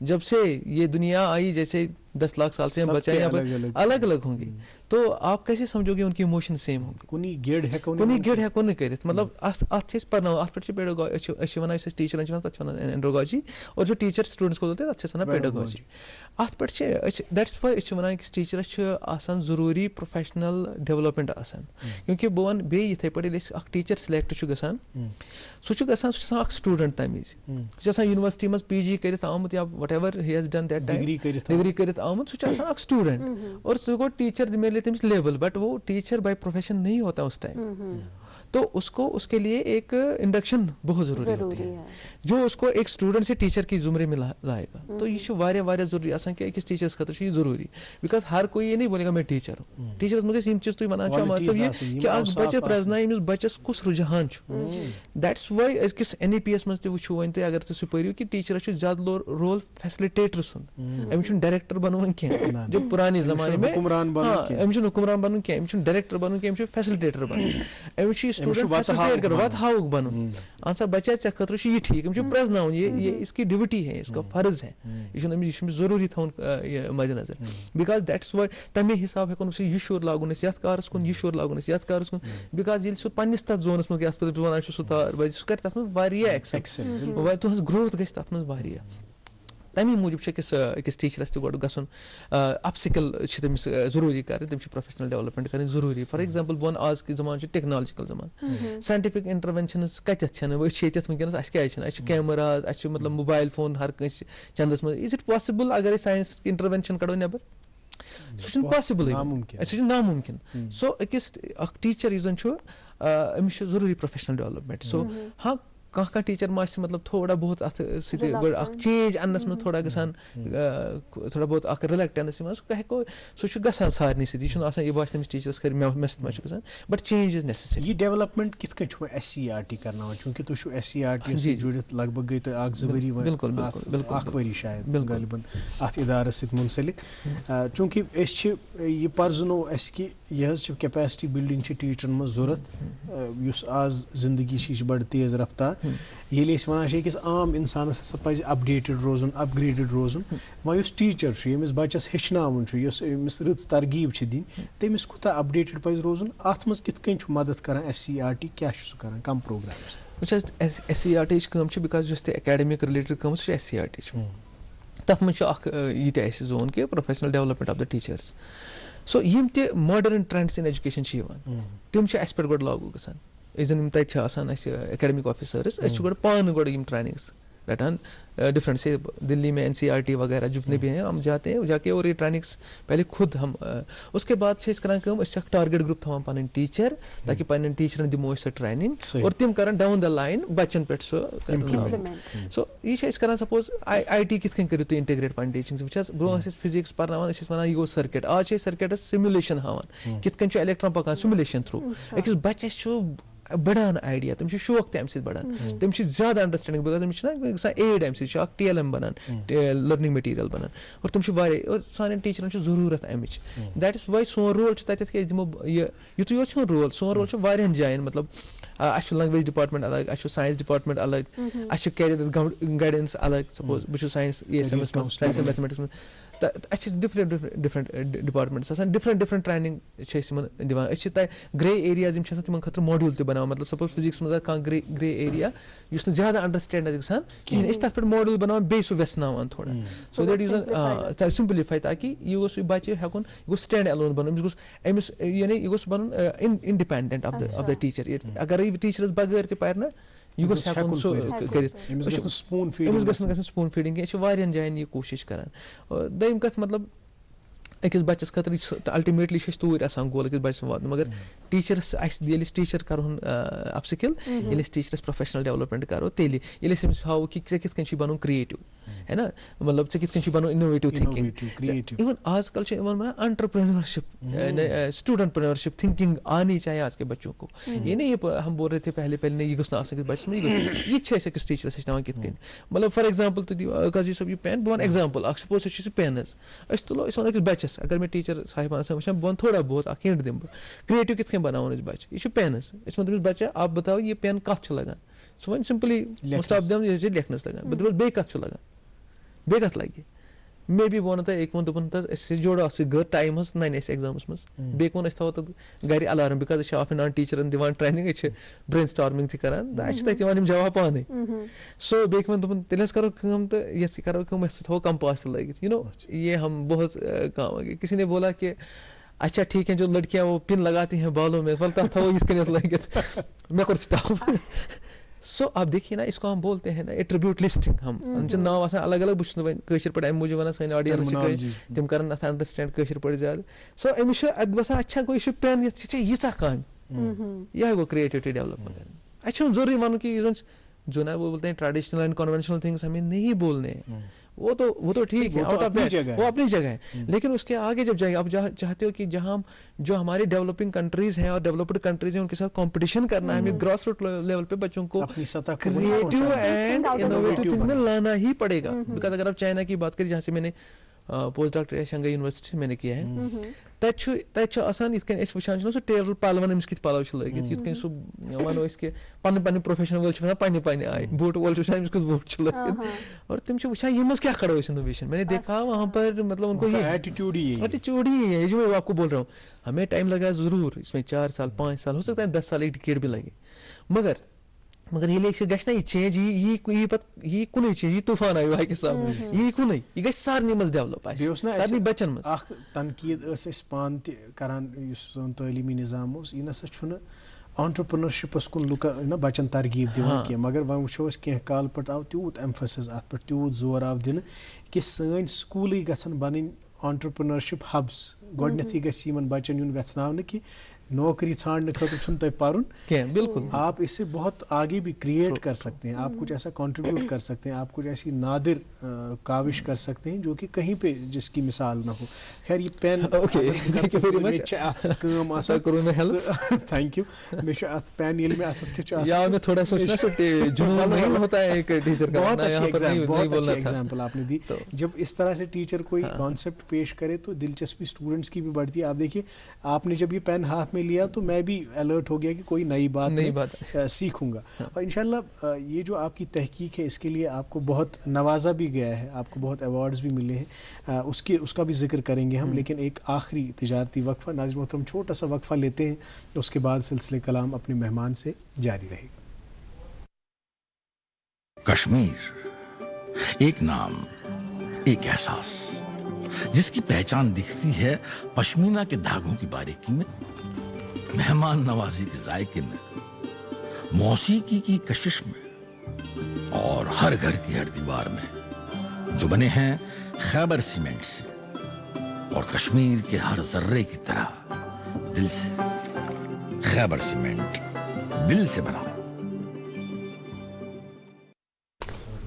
جب سے یہ دنیا آئی جیسے 10 لاکھ سال سے ہم بچے یہاں پر الگ الگ ہوں گے تو آپ کیسے سمجھو گے ان کی ایموشن سیم ہوں گے کنی گیڑ ہیکو نہ کرت مطلب ات سے پرناو ات پہ پیڈاگوجی ونان ٹیچرن تک اینڈروگاجی اور جو ٹیچر اسٹوڈنٹس کو تک تک ونان پیڈاگوجی ات پہ دیٹس وائی ونان کہ ٹیچرس آسان ضروری پروفیشنل ڈیولپمنٹ آسان کیونکہ بہ ون بیٚیہِ یِتھے پٲٹھۍ ییٚلہِ اکھ ٹیچر سلیکٹ چھُ گژھان سُہ چھُ آسان اکھ سٹوڈنٹ تمہِ وِزِ سُہ چھُ آسان یونیورسٹی منٛز پی جی کٔرِتھ آمُت یا what ever he has done that degree کٔرِتھ آمُت سُہ چھُ آسان اکھ اسٹوڈنٹ اور سُہ گوٚو ٹیچر ملے تٔمِس لیبل بٹ وہ ٹیچر بائی پروفیشن نہیں ہوتا اس ٹائم تو اس کو اس کے لیے ایک انڈکشن بہت ضروری ہوتی ہے جو اس کو ایک اسٹوڈنٹ سے ٹیچر کی زمرے میں لائے گا تو یہ واریاہ ضروری آسان کہ أکِس ٹیچرس خٲطرٕ چھُ یہ ضروری بیکاز ہر کوئی یہ نہیں بولے گا میں ٹیچر ہوں ٹیچرس منٛز یِم چیٖز تُہۍ وَنان چھِو مطلب یہ کہ اکھ بچہ پرٛزنایہِ أمِس بچس کُس رُجحان چھُ دیٹس واے أزکِس این ای پی یس منٛز تہِ وٕچھو وۄنۍ تُہۍ اگر تُہۍ سُہ پٔرِو کہِ ٹیچرس چھُ زیادٕ رول فیسلٹیٹر سُنٛد أمِس چھُنہٕ ڈایریکٹر بنوُن کینٛہہ جو پرٛانہِ زمانہٕ میں أمِس چھُنہٕ حُکمران بنُن کینٛہہ أمِس چھُنہٕ ڈایریکٹر بنُن کینٛہہ أمِس چھُ فیسلٹیٹر بنُن أمِس چھُ یہِ سٹوڈنٹ وت ہاؤک بنُن اہن سا بچہ ژےٚ خٲطرٕ چھُ یہِ ٹھیٖک أمِس چھُ پرٛزناوُن یہ اس کی ڈیوٹی ہے اس کا فرض ہے یہ چھُنہٕ أمِس ضروٗری تھاوُن مدِ نظر بیکاز دیٹس واے تمے حساب ہیٚکو نہٕ سُہ یہِ شُر لاگُن أسۍ یتھ کارس کُن یہِ شُر لاگُن أسۍ یتھ کارس کُن بیکاز ییٚلہِ سُہ پننِس تتھ زونس منٛز یتھ پٲٹھۍ ونان چھُ سُہ سُہ کرِ تتھ منٛز واریاہ ایکسل تُہنٛز گروتھ گژھِ تتھ منٛز واریاہ تمی موٗجوٗب چھُ أکِس ٹیچرس تہِ گۄڈٕ گژھُن اپ سکل چھِ تٔمِس ضروٗری کرٕنۍ تٔمِس چھِ پروفیشنل ڈیولپمنٹ کرٕنۍ ضروٗری فار ایگزامپل بہٕ وَنہٕ آز کہِ زمانہٕ چھُ ٹیکنالجِکل زمانہٕ ساینٹفک انٹروینشنز کتٮ۪تھ چھنہٕ أسۍ چھِ ییٚتٮ۪تھ ونکیٚنس اَسہِ کیازِ چھِنہٕ اَسہِ چھِ کیمراز اَسہِ چھِ مطلب موبایل فون ہر کٲنٛسہِ چندس منٛز از اٹ پاسبل اگر أسۍ ساینس انٹروینشن کڑو نٮ۪بر سُہ چھُنہٕ پاسبلٕے سُہ چھُ نامُمکِن سو أکِس اکھ ٹیچر یُس زن چھُ أمِس چھُ ضروٗری پروفیشنل ڈیولپمنٹ سو ہاں کانٛہہ ٹیچر ما آسہِ مطلب تھوڑا بہت اتھ سۭتۍ گۄڈٕ اکھ چینج اننس منٛز تھوڑا گژھان تھوڑا بہت اکھ رِلیکٹنس یِوان سُہ ہیٚکو سُہ چھُ گژھان سارنٕے سۭتۍ یہِ چھُنہٕ آسان یہِ باسہِ تٔمِس ٹیچرس خٲلی مےٚ سۭتۍ ما چھُ گژھان بٹ چینج از نیسیسری یہ ڈیولپمنٹ کِتھ کٔنۍ چھُ ایس سی آر ٹی کرناوان چوٗنٛکہِ تُہۍ چھُو ایس سی آر ٹی سۭتۍ جُڑِتھ لگ بگ گٔے تۄہہِ 1-2 ؤری بالکل اکھ ؤری شاید غالباً اتھ ادارس سۭتۍ منسلک چوٗنٛکہِ أسۍ چھِ یہِ پرزنو اسہِ کہِ یہِ حظ چھِ کیپیسٹی بِلڈنگ چھِ ٹیچرن منٛز ضوٚرتھ یُس آز زندگی چھِ یہِ چھِ بڑٕ تیز رفتار ییٚلہِ أسۍ ونان چھِ أکِس عام انسانس ہسا پزِ اپڈیٹڈ روزُن اپگریڈڈ روزُن وۄنۍ یُس ٹیچر چھُ ییٚمِس بچس ہیٚچھناوُن چھُ یُس أمِس رٕژ ترغیٖب چھِ دِنۍ تٔمِس کوٗتاہ اپڈیٹڈ پزِ روزُن اتھ منٛز کِتھ کٔنۍ چھُ مدد کران ایس سی آر ٹی کیاہ چھُ سُہ کران کم پروگرام وٕچھ حظ ایس سی آر ٹی یِچ کٲم چھِ بِکاز یُس تہِ ایکیڈمِک رِلیٹڈ کٲم سُہ چھِ ایس سی آر ٹی چھِ تتھ منٛز چھُ اکھ یہِ تہِ اَسہِ زون کہِ professional development of the teachers سو یِم تہِ ماڈٲرٕن ٹرینڈس ان ایجوکیشن چھِ یِوان تِم چھِ اَسہِ پٮ۪ٹھ گۄڈٕ لاگوٗ گژھان یُس زن یِم تتہِ چھِ آسان اَسہِ ایکیڈمِک آفیسٲرٕس أسۍ چھِ گۄڈٕ پانہٕ گۄڈٕ یِم ٹریننگس رٹان ڈفرینٹ سے دلی میں این سی آر ٹی وغیرہ جتنے بھی ہیں ہم جاتے ہیں جا کے اور یہ ٹریننگس پہلے خود ہم اس کے بعد سے کران کٲم أسۍ چھِ اکھ ٹارگیٹ گروپ تھاوان پنٕنۍ ٹیچر تاکہ پنٕنٮ۪ن ٹیچرن دِمو أسۍ سۄ ٹریننگ اور تِم کرن ڈاوُن د لائن بچن پٮ۪ٹھ سُہ سو یہِ چھِ أسۍ کران سپوز آی ٹی کِتھ کٔنۍ کٔرِو تُہۍ انٹیگریٹ پنٕنۍ ٹیچنگ وٕچھ حظ برونٛہہ ٲسۍ أسۍ فزکس پرناوان أسۍ ٲسۍ ونان یہِ گوٚو سرکٹ آز چھِ أسۍ سرکٹس سِمولیشن ہاوان کِتھ کٔنۍ چھُ الیکٹران پکان سِمولیشن تھروٗ أکِس بچس چھُ بڑان آیڈیا تٔمِس چھُ شوق تہِ اَمہِ سۭتۍ بڑان تٔمِس چھِ زیادٕ انڈرسٹینڈنگ بِکاز تٔمِس چھُنہ گژھان ایڈ اَمہِ سۭتۍ چھُ اکھ ٹی ایل ایم بنان لٔرنِنگ میٹیٖریل بنان اور تِم چھِ واریاہ اور سانٮ۪ن ٹیچرن چھِ ضروٗرت اَمِچ دیٹ از واے سون رول چھُ تتٮ۪تھ کہِ أسۍ دِمو یہِ یِتُے یوت چھُنہٕ رول سون رول چھُ واریاہن جاین مطلب اَسہِ چھُ لنگویج ڈپارٹمنٹ الگ اَسہِ چھُ ساینس ڈپارٹمنٹ الگ اَسہِ چھُ کیریَر گایڈنس الگ سپوز بہٕ چھُس ساینس ای ایس ایمس منٛز ساینس اینڈ میتھمیٹکس منٛز اَسہِ چھِ ڈِفرنٹ ڈِپارٹمنٹس آسان ڈِفرنٹ ٹریننگ چھِ أسۍ یِمن دِوان أسۍ چھِ تۄہہِ گرے ایریاز یِم چھِ آسان تِمن خٲطرٕ ماڈیوٗل تہِ بناوان مطلب سپوز فِزِکس منٛز آسہِ کانٛہہ گرے ایریا یُس نہٕ زیادٕ انڈرسٹینڈ آسہِ گژھان کِہینۍ أسۍ چھِ تتھ پٮ۪ٹھ ماڈیوٗل بناوان بیٚیہِ سُہ ویژھناوان تھوڑا سو دیٹ یُس زن سمپلِفاے تاکہِ یہِ گوٚژھ یہِ بچہِ ہٮ۪کُن یہِ گوٚژھ سٹینڈ ایلون بنُن أمِس گوٚژھ أمِس یعنی یہِ گوٚژھ بنُن انڈِپینڈنٹ آف د ٹیچر اگرے یہِ ٹیچرس بغٲر تہِ پرِ نہ یہِ گوٚژھ ہٮ۪کُن سُہ کٔرِتھ أمِس گژھِ نہٕ گژھُن سپوٗن فیٖڈنگ کینٛہہ أسۍ چھِ واریاہن جاین یہِ کوٗشش کران دوٚیِم کتھ مطلب أکِس بچس خٲطرٕ الٹِمیٹلی چھِ أسۍ توٗرۍ آسان گول أکِس بچس واتُن مگر ٹیچرس اَسہِ ییٚلہِ أسۍ ٹیچر کرہون اپ سکل ییٚلہِ أسۍ ٹیچرس پروفیشنل ڈیولپمنٹ کرو تیٚلہِ ییٚلہِ أسۍ أمِس ہاوو کہِ ژےٚ کِتھ کٔنۍ چھُے بنُن کریٹِو ہے نا مطلب ژےٚ کِتھ کٔنۍ چھُے بنُن اِنوویٹِو تھنکنگ اِون آج کل چھِ یِوان انٹرپرینورشپ اسٹوڈنٹپرینورشپ تھنکنگ آنی چاہیے آج کے بچوں کو یہ نہیں ہم بول رہے تھے پہلے نہیں یہ گوٚژھ نہٕ آسُن أکِس بچس منٛز یہِ تہِ چھِ أسۍ أکِس ٹیچرس ہیٚچھناوان کِتھ کٔنۍ مطلب فار ایگزامپل تُہۍ دِیِو قاضی صٲب یہِ پین بہٕ وَنہٕ ایگزامپل اکھ سپوز سُہ چھُ سُہ پین حظ أسۍ تُلو أسۍ وَنو أکِس بچس اگر مےٚ ٹیچر صاحبان آسان وٕچھان بہٕ وَنہٕ تھوڑا بہت اکھ ہِنٹ دِمہٕ بہٕ کریٹِو کِتھ کٔنۍ بناوون أسۍ بچہِ یہِ چھُ پینس أسۍ وَنو تٔمِس بچہ آپ بتاو یہِ پین کتھ چھُ لگان سُہ وَنہِ سمپلی موسٹ آف دم یہِ چھِ لیکھنس لگان بہٕ دَپس بیٚیہِ کتھ چھُ لگان بیٚیہِ کَتھ لَگہِ مے بی بہٕ وَنو تۄہہِ أکۍ ووٚن دوٚپُن أسۍ جوڑو اَتھ سۭتۍ گٔر ٹایم حظ نَنہِ اَسہِ ایٚگزامَس منٛز بیٚیہِ ووٚن أسۍ تھاوو تَتھ گَرِ الارم بِکاز أسۍ چھِ آف اینڈ آن ٹیٖچرَن دِوان ٹرٛینِنٛگ أسۍ چھِ برٛین سٹارمِنٛگ تہِ کَران تہٕ اَسہِ چھِ تَتہِ یِوان یِم جواب پانَے سو بیٚیہِ ووٚن دوٚپُن تیٚلہِ حظ کَرو کٲم تہٕ یَتھ کَرو کٲم أسۍ تھاوو کَمپاس تہِ لٲگِتھ یوٗ نو یہ ہم بہت کام کسی نے بولا کہ اچھا ٹھیک ہے جو لڑکیاں وہ پن لگاتی ہیں بالوں میں بولتا تھا وہ اس کے لگت میں کر سٹاپ سو اب دیکھیے نا اس کو ہم بولتے ہیں نا ایٹریبیوٹ لسٹنگ ہم چھِ ناو آسان الگ الگ بہٕ چھُس نہٕ وۄنۍ کٲشِر پٲٹھۍ اَمہِ موٗجوٗب وَنان سٲنۍ آڈینس چھِ تِم کَرن اَتھ انڈرسٹینڈ کٲشِر پٲٹھۍ زیادٕ سو أمِس چھُ اَتہِ باسان اچھا گوٚو یہِ چھُ پٮ۪ن یَتھ چھِ ییٖژاہ کامہِ یِہوٚے گوٚو کریٹِوٹی ڈیولپمنٹ اَسہِ چھُنہٕ ضروٗری وَنُن کہ یُس زَن جو نا وہ بولتے ہیں ٹریڈیشنل اینڈ کنونشنل تھنگس ہمیں نہیں بولنے ہیں وہ تو ٹھیک ہے آؤٹ آف دیٹ وہ اپنی جگہ ہے لیکن اس کے آگے جب جائے آپ چاہتے ہو کہ جہاں جو ہماری ڈیولپنگ کنٹریز ہیں اور ڈیولپڈ کنٹریز ہیں ان کے ساتھ کمپٹیشن کرنا ہے ہمیں گراس روٹ لیول پہ بچوں کو کریٹو اینڈ انوویٹو تھنگ میں لانا ہی پڑے گا بیکاز اگر آپ چائنا کی بات کریں جہاں سے میں نے پوسٹ ڈاکٹر شنگھائی یونیورسٹی سے میں نے کیا ہے تَتہِ چھُ آسان یِتھ کٔنۍ أسۍ وٕچھان چھِنہ سُہ ٹیلر پَلوَن أمِس کِتھ پَلو چھِ لٲگِتھ یِتھ کٔنۍ سُہ وَنو أسۍ کہِ پَنٕنۍ پروفیشن وٲلۍ چھِ وَنان پنٛنہِ آیہِ بوٗٹہٕ وول چھُ وٕچھان أمِس کُس بوٗٹ چھُ لٲگِتھ اور تِم چھِ وٕچھان یہِ منٛز کیٛاہ کھڑا أسۍ انوویشن میں نے دیکھا وہاں پر مطلب ان کو ایٹیٹیوڈ ہی ہے جو میں آپ کو بول رہا ہوں ہمیں ٹائم لگا ضرور اس میں 4 سال 5 سال ہو سکتا ہے 10 سال ایک ڈکیڈ بھی لگے مگر ییٚلہِ أسۍ گژھِ نا یہِ چینج یی پَتہٕ یی کُنُے چیٖز یی طوٗفان آیہِ اَکہِ حِسابہٕ یہِ یی کُنُے یہِ گژھِ سارنٕے منٛز ڈیولپ آسہِ سارنٕے بَچن منٛز اکھ تنقیٖد ٲس أسۍ پانہٕ تہِ کران یُس سون تعلیٖمی نظام اوس یہِ نسا چھُنہٕ آنٹرپرنرشپس کُن لُکن بچن ترغیب دِوان کینٛہہ مگر وۄنۍ وٕچھو أسۍ کینٛہہ کال پٮ۪ٹھ آو تیوٗت ایمفسس اتھ پٮ۪ٹھ تیوٗت زور آو دِنہٕ کہِ سٲنۍ سکوٗلٕے گژھن بنٕنۍ آنٹرپرنرشپ ہبس گۄڈنیتھٕے گژھِ یِمن بچن یُن ویژھناونہٕ کہِ نوکری ژھانڈنے خٲطرٕ چھُنہٕ تۄہہِ پرُن بالکل آپ اس سے بہت آگے بھی کریٹ کر سکتے ہیں آپ کچھ ایسا کنٹریبیوٹ کر سکتے ہیں آپ کچھ ایسی نادر کاوش کر سکتے ہیں جو کہ کہیں پہ جس کی مثال نہ ہو خیر یہ پین تھینک یو میں ات پین ییٚلہِ مےٚ اتھس کیٛاہ ایگزامپل آپ نے دی جب اس طرح سے ٹیچر کوئی کانسیپٹ پیش کرے تو دلچسپی اسٹوڈنٹس کی بھی بڑھتی ہے آپ دیکھیے آپ نے جب یہ پین ہاتھ میں لیا تو میں بھی الرٹ ہو گیا کہ کوئی نئی بات سیکھوں گا اور انشاءاللہ یہ جو آپ کی تحقیق ہے اس کے لیے آپ کو بہت نوازا بھی گیا ہے آپ کو بہت ایوارڈز بھی ملے ہیں اس کا بھی ذکر کریں گے ہم لیکن ایک آخری تجارتی وقفہ ناظرین محترم چھوٹا سا وقفہ لیتے ہیں اس کے بعد سلسلے کلام اپنے مہمان سے جاری رہے گا. کشمیر ایک نام ایک احساس جس کی پہچان دکھتی ہے پشمینہ کے دھاگوں کی باریکی میں مہمان نوازی کے ذائقے میں موسیقی کی کشش میں اور ہر گھر کی ہر دیوار میں جو بنے ہیں خیبر سیمنٹ سے اور کشمیر کے ہر ذرے کی طرح دل سے. خیبر سیمنٹ دل سے بنا.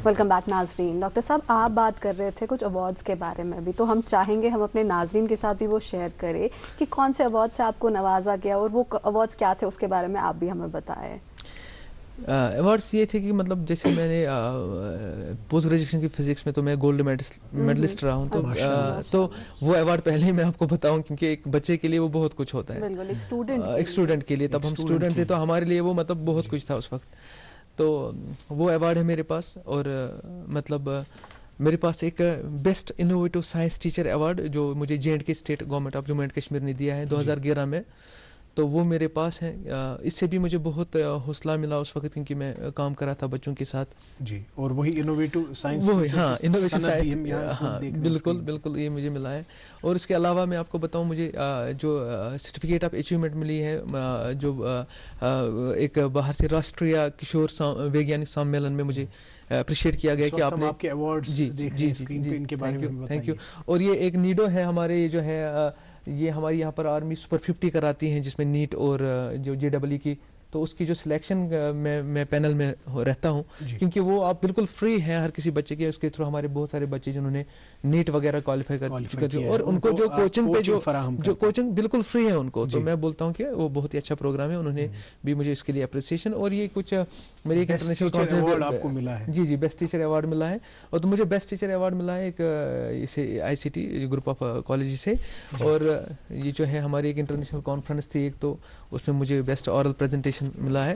ویلکم بیک ناظرین. ڈاکٹر صاحب آپ بات کر رہے تھے کچھ ایوارڈز کے بارے میں بھی تو ہم چاہیں گے ہم اپنے ناظرین کے ساتھ بھی وہ شیئر کریں کہ کون سے ایوارڈ سے آپ کو نوازا گیا اور وہ ایوارڈز کیا تھے اس کے بارے میں آپ بھی ہمیں بتائیں. ایوارڈس یہ تھے کہ مطلب جیسے میں نے پوسٹ گریجویشن کی فزکس میں تو میں گولڈ میڈلسٹ رہا ہوں تو وہ ایوارڈ پہلے ہی میں آپ کو بتاؤں کیونکہ ایک بچے کے لیے وہ بہت کچھ ہوتا ہے ایک اسٹوڈنٹ کے لیے. تب ہم اسٹوڈنٹ تھے تو ہمارے لیے وہ مطلب بہت کچھ تھا اس وقت. تو وہ ایوارڈ ہے میرے پاس اور مطلب میرے پاس ایک best innovative science teacher award جو مجھے JNK state government of Jammu and Kashmir نے دیا ہے 2011 میں. تو وہ میرے پاس ہے. اس سے بھی مجھے بہت حوصلہ ملا اس وقت کیونکہ میں کام کر رہا تھا بچوں کے ساتھ. جی اور وہی انوویٹو سائنس انوویٹو سائنس بالکل یہ مجھے ملا ہے. اور اس کے علاوہ میں آپ کو بتاؤں مجھے جو سرٹیفکیٹ آف اچیومنٹ ملی ہے جو ایک باہر سے راشٹریہ کشور ویگیانک سامیلن میں مجھے اپریشیٹ کیا گیا کہ آپ نے جی تھینک یو. اور یہ ایک نیڈو ہے ہمارے یہ جو ہے یہ ہماری یہاں پر آرمی سپر 50 کراتی ہیں جس میں نیٹ اور جو JEE کی تو اس کی جو سلیکشن میں پینل میں رہتا ہوں کیونکہ وہ آپ بالکل فری ہیں ہر کسی بچے کے. اس کے تھرو ہمارے بہت سارے بچے جنہوں نے نیٹ وغیرہ کوالیفائی کر چکے اور ان کو جو کوچنگ پہ جو کوچنگ بالکل فری ہے ان کو. تو میں بولتا ہوں کہ وہ بہت ہی اچھا پروگرام ہے. انہوں نے بھی مجھے اس کے لیے اپریسیشن اور یہ کچھ میری ایک انٹرنیشنل آپ کو ملا ہے جی بیسٹ ٹیچر ایوارڈ ملا ہے. اور تو مجھے بیسٹ ٹیچر ایوارڈ ملا ہے ایک اسے ICT گروپ آف کالج سے. اور یہ جو ہے ہماری ایک انٹرنیشنل کانفرنس تھی ایک تو اس میں مجھے بیسٹ اورل پریزنٹیشن ملا ہے.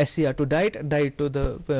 SCR to diet to the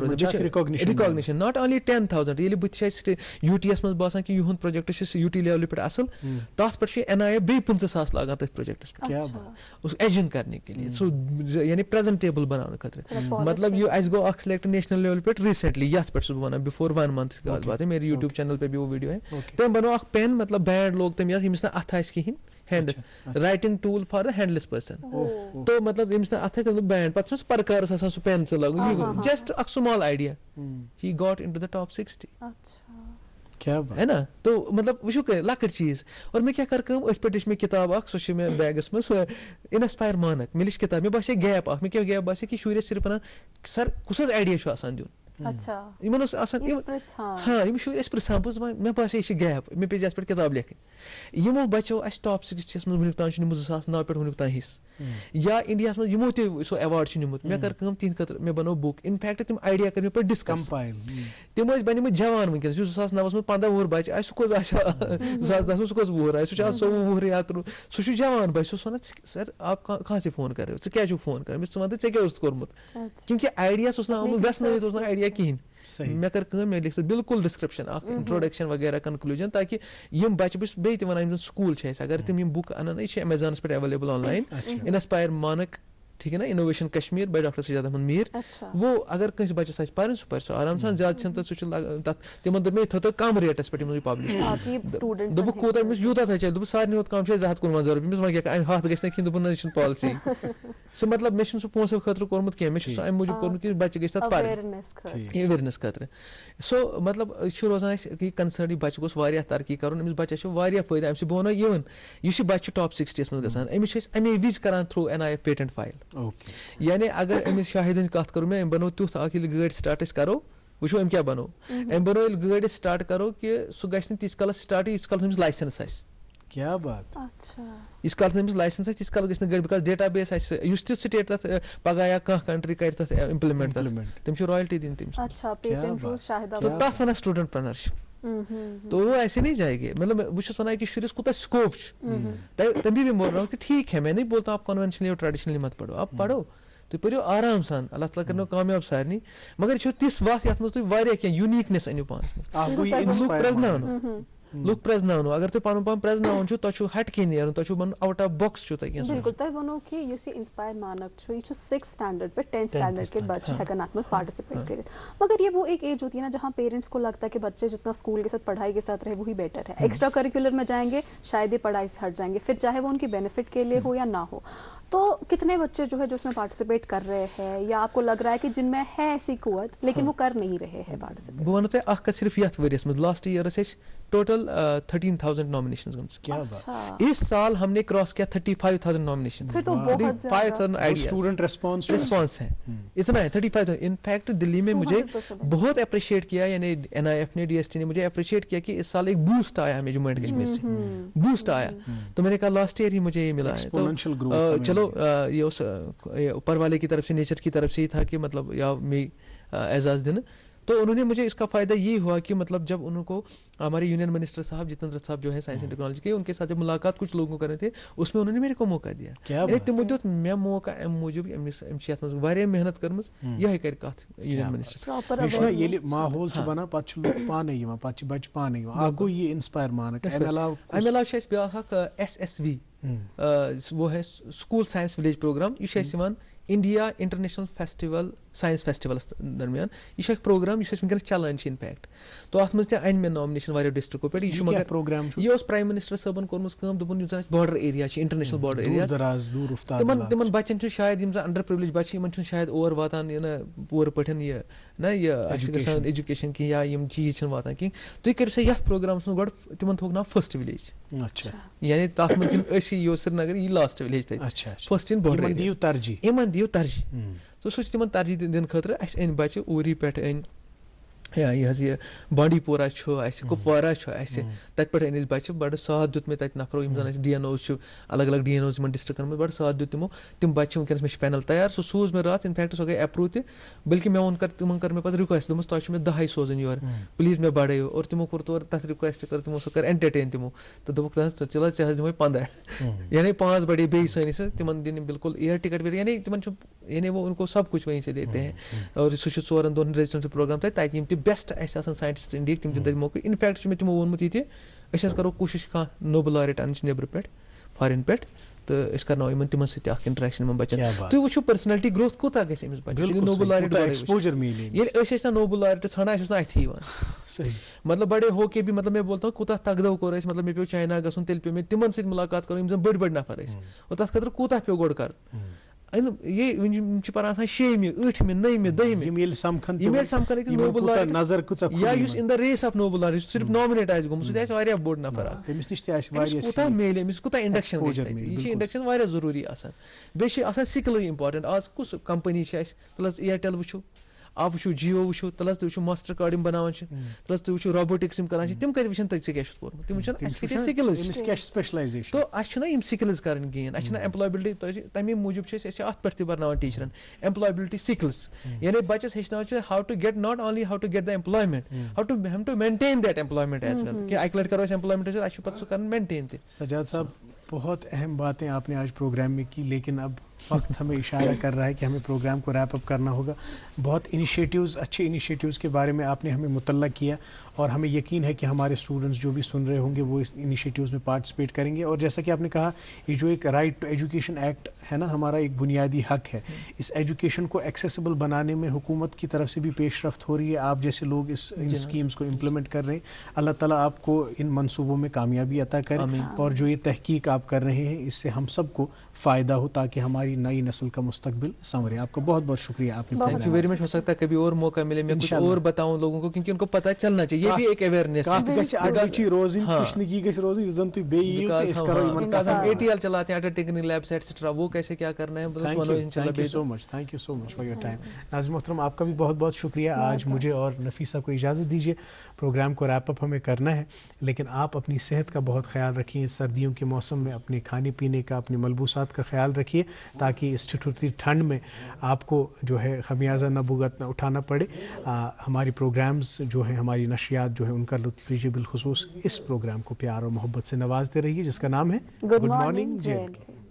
register recognition not only 10,000 ییٚلہِ بہٕ چھِ اَسہِ UTS منٛز باسان کہِ یِہُنٛد پروجیکٹ چھُ UT لیولہِ پٮ۪ٹھ اَصٕل تَتھ پٮ۪ٹھ چھُ NIA بیٚیہِ 50,000 لاگان تٔتھۍ پروجیکٹس پٮ۪ٹھ ایجنگ کرنے کے لیے سُہ یعنی پریزنٹیبل بناونہٕ خٲطرٕ مطلب یہِ اَسہِ گوٚو اکھ سِلیکٹ نیشنل لیول پٮ۪ٹھ ریسنٹلی یتھ پٮ۪ٹھ چھُس بہٕ وَنان بِفور 1 month کی بات ہے میرے YouTube چینل پہ بھی وہ ویڈیو ہے تٔمۍ بنوو اکھ پین مطلب بینڈ لوگ تٔمۍ یتھ ییٚمِس نہٕ اَتھٕ آسہِ کِہیٖنۍ hands writing tool for the handless person تو مطلب ییٚمِس نہٕ اَتھٕ تٔمۍ دوٚپ بینڈ پتہٕ چھُس پرکارس آسان سُہ پینسل لاگُن جسٹ اکھ small idea he got into the top 60 ہے نا تو مطلب وٕچھو لۄکٕٹ چیٖز اور مےٚ کیٛاہ کٔر کٲم أتھۍ پٮ۪ٹھ چھِ مےٚ کِتاب اکھ سۄ چھِ مےٚ بیگس منٛز اِنسپایر مانک مےٚ لیٚچھ کِتاب مےٚ باسے گیپ اکھ مےٚ کیٛاہ گیپ باسے کہِ شُرۍ ٲسۍ صرف وَنان سر کُس حظ آیڈیا چھُ آسان دیُن یِمن اوس آسان ہاں یِم شُرۍ ٲسۍ پرٛژھان بہٕ اوسُس مےٚ باسے یہِ چھِ گیپ مےٚ پیٚیہِ یتھ پٮ۪ٹھ کِتاب لیکھٕنۍ یِمو بچو اَسہِ ٹاپ 60 منٛز وٕنیُک تام چھُ نِمُت 2009 پٮ۪ٹھ وٕنیُک تام حصہٕ یا انڈیاہس منٛز یِمو تہِ سُہ ایواڈ چھُ نِمُت مےٚ کٔر کٲم تِہنٛدِ خٲطرٕ مےٚ بنوو بُک اِنفیکٹ تِم آیڈیا کٔر مےٚ پتہٕ ڈِسکس تِم ٲسۍ بنیمٕتۍ جوان وٕنکیٚنس یُس 2009 منٛز 15 وُہُر بچہِ آسہِ سُہ کۄس آسہِ 2010 منٛز سُہ کۄس وُہُر آسہِ سُہ چھُ آز 24 وُہُر یا 13 سُہ چھُ جوان بچہِ سُہ اوس وَنان سر آپ کہاں سے فون کر رہے ہو ژٕ کیٛازِ چھُکھ فون کران مےٚ ژٕ وَن تہٕ ژےٚ کیٛاہ اوسُتھ کوٚرمُت کیونکہِ آیڈیاس اوس نہٕ آمُت ویٚژنٲوِتھ اوس نہٕ آیڈیا کِہیٖنۍ مےٚ کٔر کٲم مےٚ لیکھ بالکل ڈسکرپشن اکھ انٹروڈکشن وغیرہ کنکلوجن تاکہِ یِم بچہِ بہٕ چھُس بیٚیہِ تہِ وَنان یِم زن سکوٗل چھِ اَسہِ اگر تِم یِم بُک اَنن یہِ چھِ ایمیزانس پٮ۪ٹھ available online inspire Manak ٹھیک ہے نا innovation Kashmir by doctor Sajjad Ahmad Mir وہ اگر کٲنٛسہِ بچس آسہِ پرٕنۍ سُہ پرِ سُہ آرام سان زیادٕ چھنہٕ تَتھ سُہ چھُ تَتھ تِمن دوٚپ مےٚ یہِ تھٲوتو کم ریٹس پٮ۪ٹھ یِمن پبلش دوٚپُکھ کوٗتاہ أمِس یوٗتاہ تھاو چلہِ دوٚپُس سارنٕے ہُنٛد کم چھُ 250 رۄپیہِ أمِس وۄنۍ کیٛاہ 100 گژھِ نہٕ کِہیٖنۍ دوٚپُن نہ یہِ چھُنہٕ پالسی سُہ مطلب مےٚ چھُنہٕ سُہ پونٛسو خٲطرٕ کوٚرمُت کینٛہہ مےٚ چھُ سُہ اَمہِ موٗجوٗب کوٚرمُت کہِ بچہِ گژھِ تَتھ پرٕنۍ ایویرنیس خٲطرٕ سو مطلب یہِ چھُ روزان اَسہِ یہِ کنسٲرن یہِ بچہِ گوٚژھ واریاہ ترقی کرُن أمِس بچس چھُ واریاہ فٲیدٕ اَمہِ سۭتۍ بہٕ وَنو اِوٕن یُس یہِ بچہِ چھُ ٹاپ 60 منٛز گژھان أمِس چھِ أسۍ اَمے وِزِ کران تھروٗ NIA پیٹنٹ فایل یعنی اگر أمِس شاہدٕنۍ کتھ کرو مےٚ أمۍ بنوو تیُتھ اکھ ییٚلہِ گٲڑۍ سٹارٹ أسۍ کرو وٕچھو أمۍ کیٛاہ بنوو أمۍ بنوو ییٚلہِ گٲڑۍ أسۍ سٹارٹ کرو کہِ سُہ گژھِ نہٕ تیٖتِس کالس سٹارٹ ییٖتِس کالس أمِس لایسنس آسہِ کیٛاہ بات ییٖتِس کالس أمِس لایسنس آسہِ تیٖتِس کالس گژھِ نہٕ گٲڑۍ بِکاز ڈیٹا بیس آسہِ یُس تہِ سٹیٹ تتھ پگاہ یا کانٛہہ کنٹری کرِ تتھ امپلمنٹ تٔمِس چھِ رایلٹی دِنۍ تٔمِس تہٕ تتھ وَنان سٹوٗڈنٹپرنرشِپ تو وہ ایسے نہیں جائے گی مطلب بہٕ چھُس وَنان کہِ شُرِس کوٗتاہ سکوپ چھُ تبھی بھی بول رہا ہوں کہ ٹھیک ہے میں نہیں بولتا آپ کنوینشنلی اور ٹریڈیشنلی مت پڑھو آپ پڑھو تُہۍ پٔرِو آرام سان اللہ تعالیٰ کٔرنو کامیاب سارنٕے مگر یہِ چھو تِژھ وَتھ یَتھ منٛز تُہۍ واریاہ کینٛہہ یوٗنیٖکنیس أنِو پانَس منٛز لُکھ پرٛزناونو اگر تُہۍ پَنُن پان پرٛزناوُن چھُ تۄہہِ چھُو ہٹکے نیرُن تۄہہِ چھُو بَنُن آوُٹ آف باکٕس چھُو تۄہہِ کینٛہہ بِلکُل تۄہہِ وَنو کہِ یُس یہِ اِنسپایر مانک چھُ یہِ چھُ 6th standard پٮ۪ٹھ 10th standard کے بچے ہیٚکن اَتھ منٛز پارٹیسپیٹ کٔرِتھ مگر یہ وہ ایک ایج ہوتی ہے نا جہاں پیرنٹس کو لگتا ہے کہ بچے جتنا اسکول کے ساتھ پڑھائی کے ساتھ رہے وہی بیٹر ہے ایکسٹرا کریکولر میں جائیں گے شاید یہ پڑھائی سے ہٹ جائیں گے پھر چاہے وہ ان کی بینیفٹ کے لیے ہو یا نہ ہو تو کتنے بچے جو ہے جو اس میں پارٹیسپیٹ کر رہے ہیں یا آپ کو لگ رہا ہے کہ جن میں ہے ایسی قوت لیکن وہ کر نہیں رہے ہیں پارٹیسپیٹ بہٕ وَنو تۄہہِ اکھ کَتھ صرف یتھ ؤریَس منٛز لاسٹ ایئر ٲسۍ اَسہِ ٹوٹل 13,000 نامنیشنز گٔمژٕ اس سال ہم نے کراس کیا 35,000 نامنیشن 5,000 اسٹوڈنٹ رسپانس ہے اتنا ہے 35,000 انفیکٹ دلی میں مجھے بہت اپریشیٹ کیا یعنی NIF نے DST نے مجھے اپریشیٹ کیا کہ اس سال ایک بوسٹ آیا ہمیں جموں اینڈ کشمیر سے بوسٹ آیا تو میں نے کہا لاسٹ ایئر ہی مجھے یہ ملا ہے تو چلو یہ اس اوپر والے کی طرف سے نیچر کی طرف سے ہی تھا کہ مطلب یا میں اعزاز دینا تو انہوں نے مجھے اس کا فائدہ یہ ہوا کہ مطلب جب ان کو ہمارے یونین منسٹر صاحب جتیندر صاحب جو ہے سائنس اینڈ ٹیکنالوجی کے ان کے ساتھ جب ملاقات کچھ لوگوں کرے تھے اس میں انہوں نے میرے کو موقع دیا تمو دیت مےٚ موقع امہِ موٗجوٗب أمِس چھِ یَتھ منٛز واریاہ محنت کٔرمٕژ یِہے کَرِ کَتھ یونین منسٹر ییٚلہِ ماحول چھُ بنان پتہٕ چھُ لُکھ پانے یِوان پتہٕ چھِ بچہِ پانے یِوان اکھ گوٚو یہِ اِنسپایر مانک امہِ علاوٕ چھُ اَسہِ بیٛاکھ اکھ SSV وہ ہے سکوٗل ساینس ولیج پروگرام یہِ چھُ اَسہِ یِوان India international festival science festivals درمیان یہ اکھ پروگرام یُس اَسہِ وٕنکیٚنس چلان چھِ انفیکٹ تو اتھ منٛز تہِ اَنہِ مےٚ نامنیشن واریاہو ڈسٹرکو پٮ۪ٹھ یہِ چھُ مگر پروگرام یہِ اوس پرایم منسٹر صٲبن کوٚرمٕژ کٲم دوٚپُن یُس زن اَسہِ بارڈر ایریا چھِ انٹرنیشنل بارڈر ایریا تِمن بچن چھُ شاید یِم زن انڈر پرٛولیج بچہِ یِمن چھُنہٕ شاید اور واتان یہِ نہ پوٗرٕ پٲٹھۍ یہِ نہ یہِ اَسہِ گژھان ایجوکیشن کینٛہہ یا یِم چیٖز چھِنہٕ واتان کینٛہہ تُہۍ کٔرِو سا یتھ پروگرامس منٛز گۄڈٕ تِمن تھوٚوُکھ ناو فٔسٹ وِلیج یعنی تتھ منٛز یِم أسی یہِ اوس سرینگر یہِ لاسٹ وِلیج تتہِ فٔسٹ اِن بارڈر یِمن دِیِو ترجیح تو سُہ چھُ تِمن ترجیح دِنہٕ خٲطرٕ اَسہِ أنۍ بچہِ اوٗری پٮ۪ٹھ أنۍ یا یہ بانڈی پورہ کپوارہ تت پہ ان بچہ بڑا ساتھ دیت میں تت نفرو یم زن ڈی این اوز الگ الگ ڈی این اوز ڈسٹرکن میں بڑا ساتھ دیت تم بچہ ونکس میں پینل تیار سو سوز میں رات انفیکٹ سو گئی اپروو تہ بلکہ میں تمن کر میں پتہ رِکویسٹ دس تہ 10 سوزن یور پلیز میں بڑھو اور تمو کور تور تتھ رِکویسٹ کر تمو سو کر انٹرٹین تمو تو دپک چلو ژے حظ دمے 15 یعنی 5 بڑے بیٚیہِ سٲنِس تمن دن بالکل ایئر ٹکٹ یعنی تمن یعنی وہ ان کو سب کچھ وہیں سے دیتے ہیں اور سہ 4 دن ریزیڈنسی پروگرام تتہ یم تہ بیسٹ ایسے سائنٹسٹ انڈیا تم دن موقع انفیکٹ میں تمو وونمت یہ اس کرو کوشش کھانا نوبل لارٹ ان نبر پہ فارن پہ تو اس کرناو یمن تمن سۭتۍ اکھ انٹریکشن یمن بچن تُہۍ وٕچھو پرسنلٹی گروتھ کوتاہ گژھِ أمِس بچس نوبل لارٹ ایکسپوجر ملے ییٚلہِ أسۍ ٲسۍ نا نوبل لارٹ ژھانڈان اَسہِ اوس نہٕ اَتھِ یِوان صحیح مطلب بڑے ہو کے بھی مطلب میں بولتا ہوں کوتاہ تگدو کوٚر اَسہِ مطلب مےٚ پیوٚو چاینا گژھُن تیٚلہِ پیوٚو مےٚ تِمن سۭتۍ مُلاقات کَرُن یِم زن بٔڑۍ بٔڑۍ نفر ٲسۍ اور تتھ خٲطرٕ کوتاہ پیوٚو گۄڈٕ کَرُن یہ چھِ پران آسان 6مہِ 8مہِ 9مہِ 10مہِ سمکھن أکِس نوبل لارٹ یا یُس ان دا ریس آف نوبل لارٹ صرف نامنیٹ آسہِ گوٚمُت سُہ تہِ آسہِ واریاہ بوٚڑ نفر اکھ أمِس نِش تہِ آسہِ واریاہ کوتاہ میلہِ أمِس کوتاہ انڈکشن گژھِ یہِ چھِ انڈکشن واریاہ ضروٗری آسان بیٚیہِ چھِ آسان سِکلٕے اِمپاٹنٹ آز کُس کمپنی چھِ اَسہِ تُل حظ اِیرٹل وٕچھو آپ وٕچھو جیو وٕچھو تل حظ تُہۍ وٕچھو ماسٹر کارڈ یِم بناوان چھِ تل حظ تُہۍ وٕچھو روبوٹکس یِم کران چھِ تِم کتہِ وٕچھن تۄہہِ ژےٚ کیٛاہ چھُتھ کوٚرمُت تِم وٕچھن اَسہِ کۭتیاہ سِکلٕز سپیشلایزیشن تو اَسہِ چھُنہ یِم سِکلٕز کَرٕنۍ گین اَسہِ چھِنہ ایمپلایبلٹی تَمے موٗجوٗب چھِ أسۍ اَتھ پٮ۪ٹھ تہِ برناوان ٹیٖچرن ایمپلایبلٹی سِکلٕز یعنی بَچَس ہیٚچھناوان چھِ how to get not only how to get the employment how to maintain that employment as well کہ اَکہِ لَٹہِ کرو أسۍ ایمپلایمنٹ اَسہِ چھُ پَتہٕ سُہ کَرُن مینٹین تہِ سجاد صاحب بہت اہم باتیں آپ نے آج پروگرام میں کی لیکن اب وقت ہمیں اشارہ کر رہا ہے کہ ہمیں پروگرام کو ریپ اپ کرنا ہوگا بہت انیشیٹیوز اچھے انیشیٹیوز کے بارے میں آپ نے ہمیں مطلع کیا اور ہمیں یقین ہے کہ ہمارے اسٹوڈنٹس جو بھی سن رہے ہوں گے وہ اس انیشیٹیوز میں پارٹیسپیٹ کریں گے اور جیسا کہ آپ نے کہا یہ جو ایک رائٹ ٹو ایجوکیشن ایکٹ ہے نا ہمارا ایک بنیادی حق ہے اس ایجوکیشن کو ایکسیسیبل بنانے میں حکومت کی طرف سے بھی پیش رفت ہو رہی ہے آپ جیسے لوگ ان اسکیمز کو امپلیمنٹ کر رہے ہیں اللہ تعالیٰ آپ کو ان منصوبوں میں کامیابی عطا کرے اور جو یہ تحقیق آپ کر رہے ہیں اس سے ہم سب کو فائدہ ہو تاکہ ہماری نئی نسل کا مستقبل سنورے آپ کا بہت بہت شکریہ آپ نے تھینک یو ویری مچ ہو سکتا ہے کبھی اور موقع ملے میں کچھ اور بتاؤں لوگوں کو کیونکہ ان کو پتہ چلنا چاہیے یہ بھی ایک اویئرنیس ATL چلاتے ہیں ٹیکنیکل لیبس ایٹسٹرا وہ کیسے کیا کرنا ہے thank you so much for your time ناظرین محترم آپ کا بھی بہت بہت شکریہ آج مجھے اور نفیسہ کو اجازت دیجیے پروگرام کو ریپ اپ ہمیں کرنا ہے لیکن آپ اپنی صحت کا بہت خیال رکھیے سردیوں کے موسم میں اپنے کھانے پینے کا اپنے ملبوسات کا خیال رکھیے تاکہ اس ٹھٹھرتی ٹھنڈ میں آپ کو جو ہے خمیازہ نہ بھگتنا اٹھانا پڑے ہماری پروگرامز جو ہیں ہماری نشریات جو ہے ان کا لطف لیجیے بالخصوص اس پروگرام کو پیار اور محبت سے نوازتے رہیے جس کا نام ہے گڈ مارننگ JNK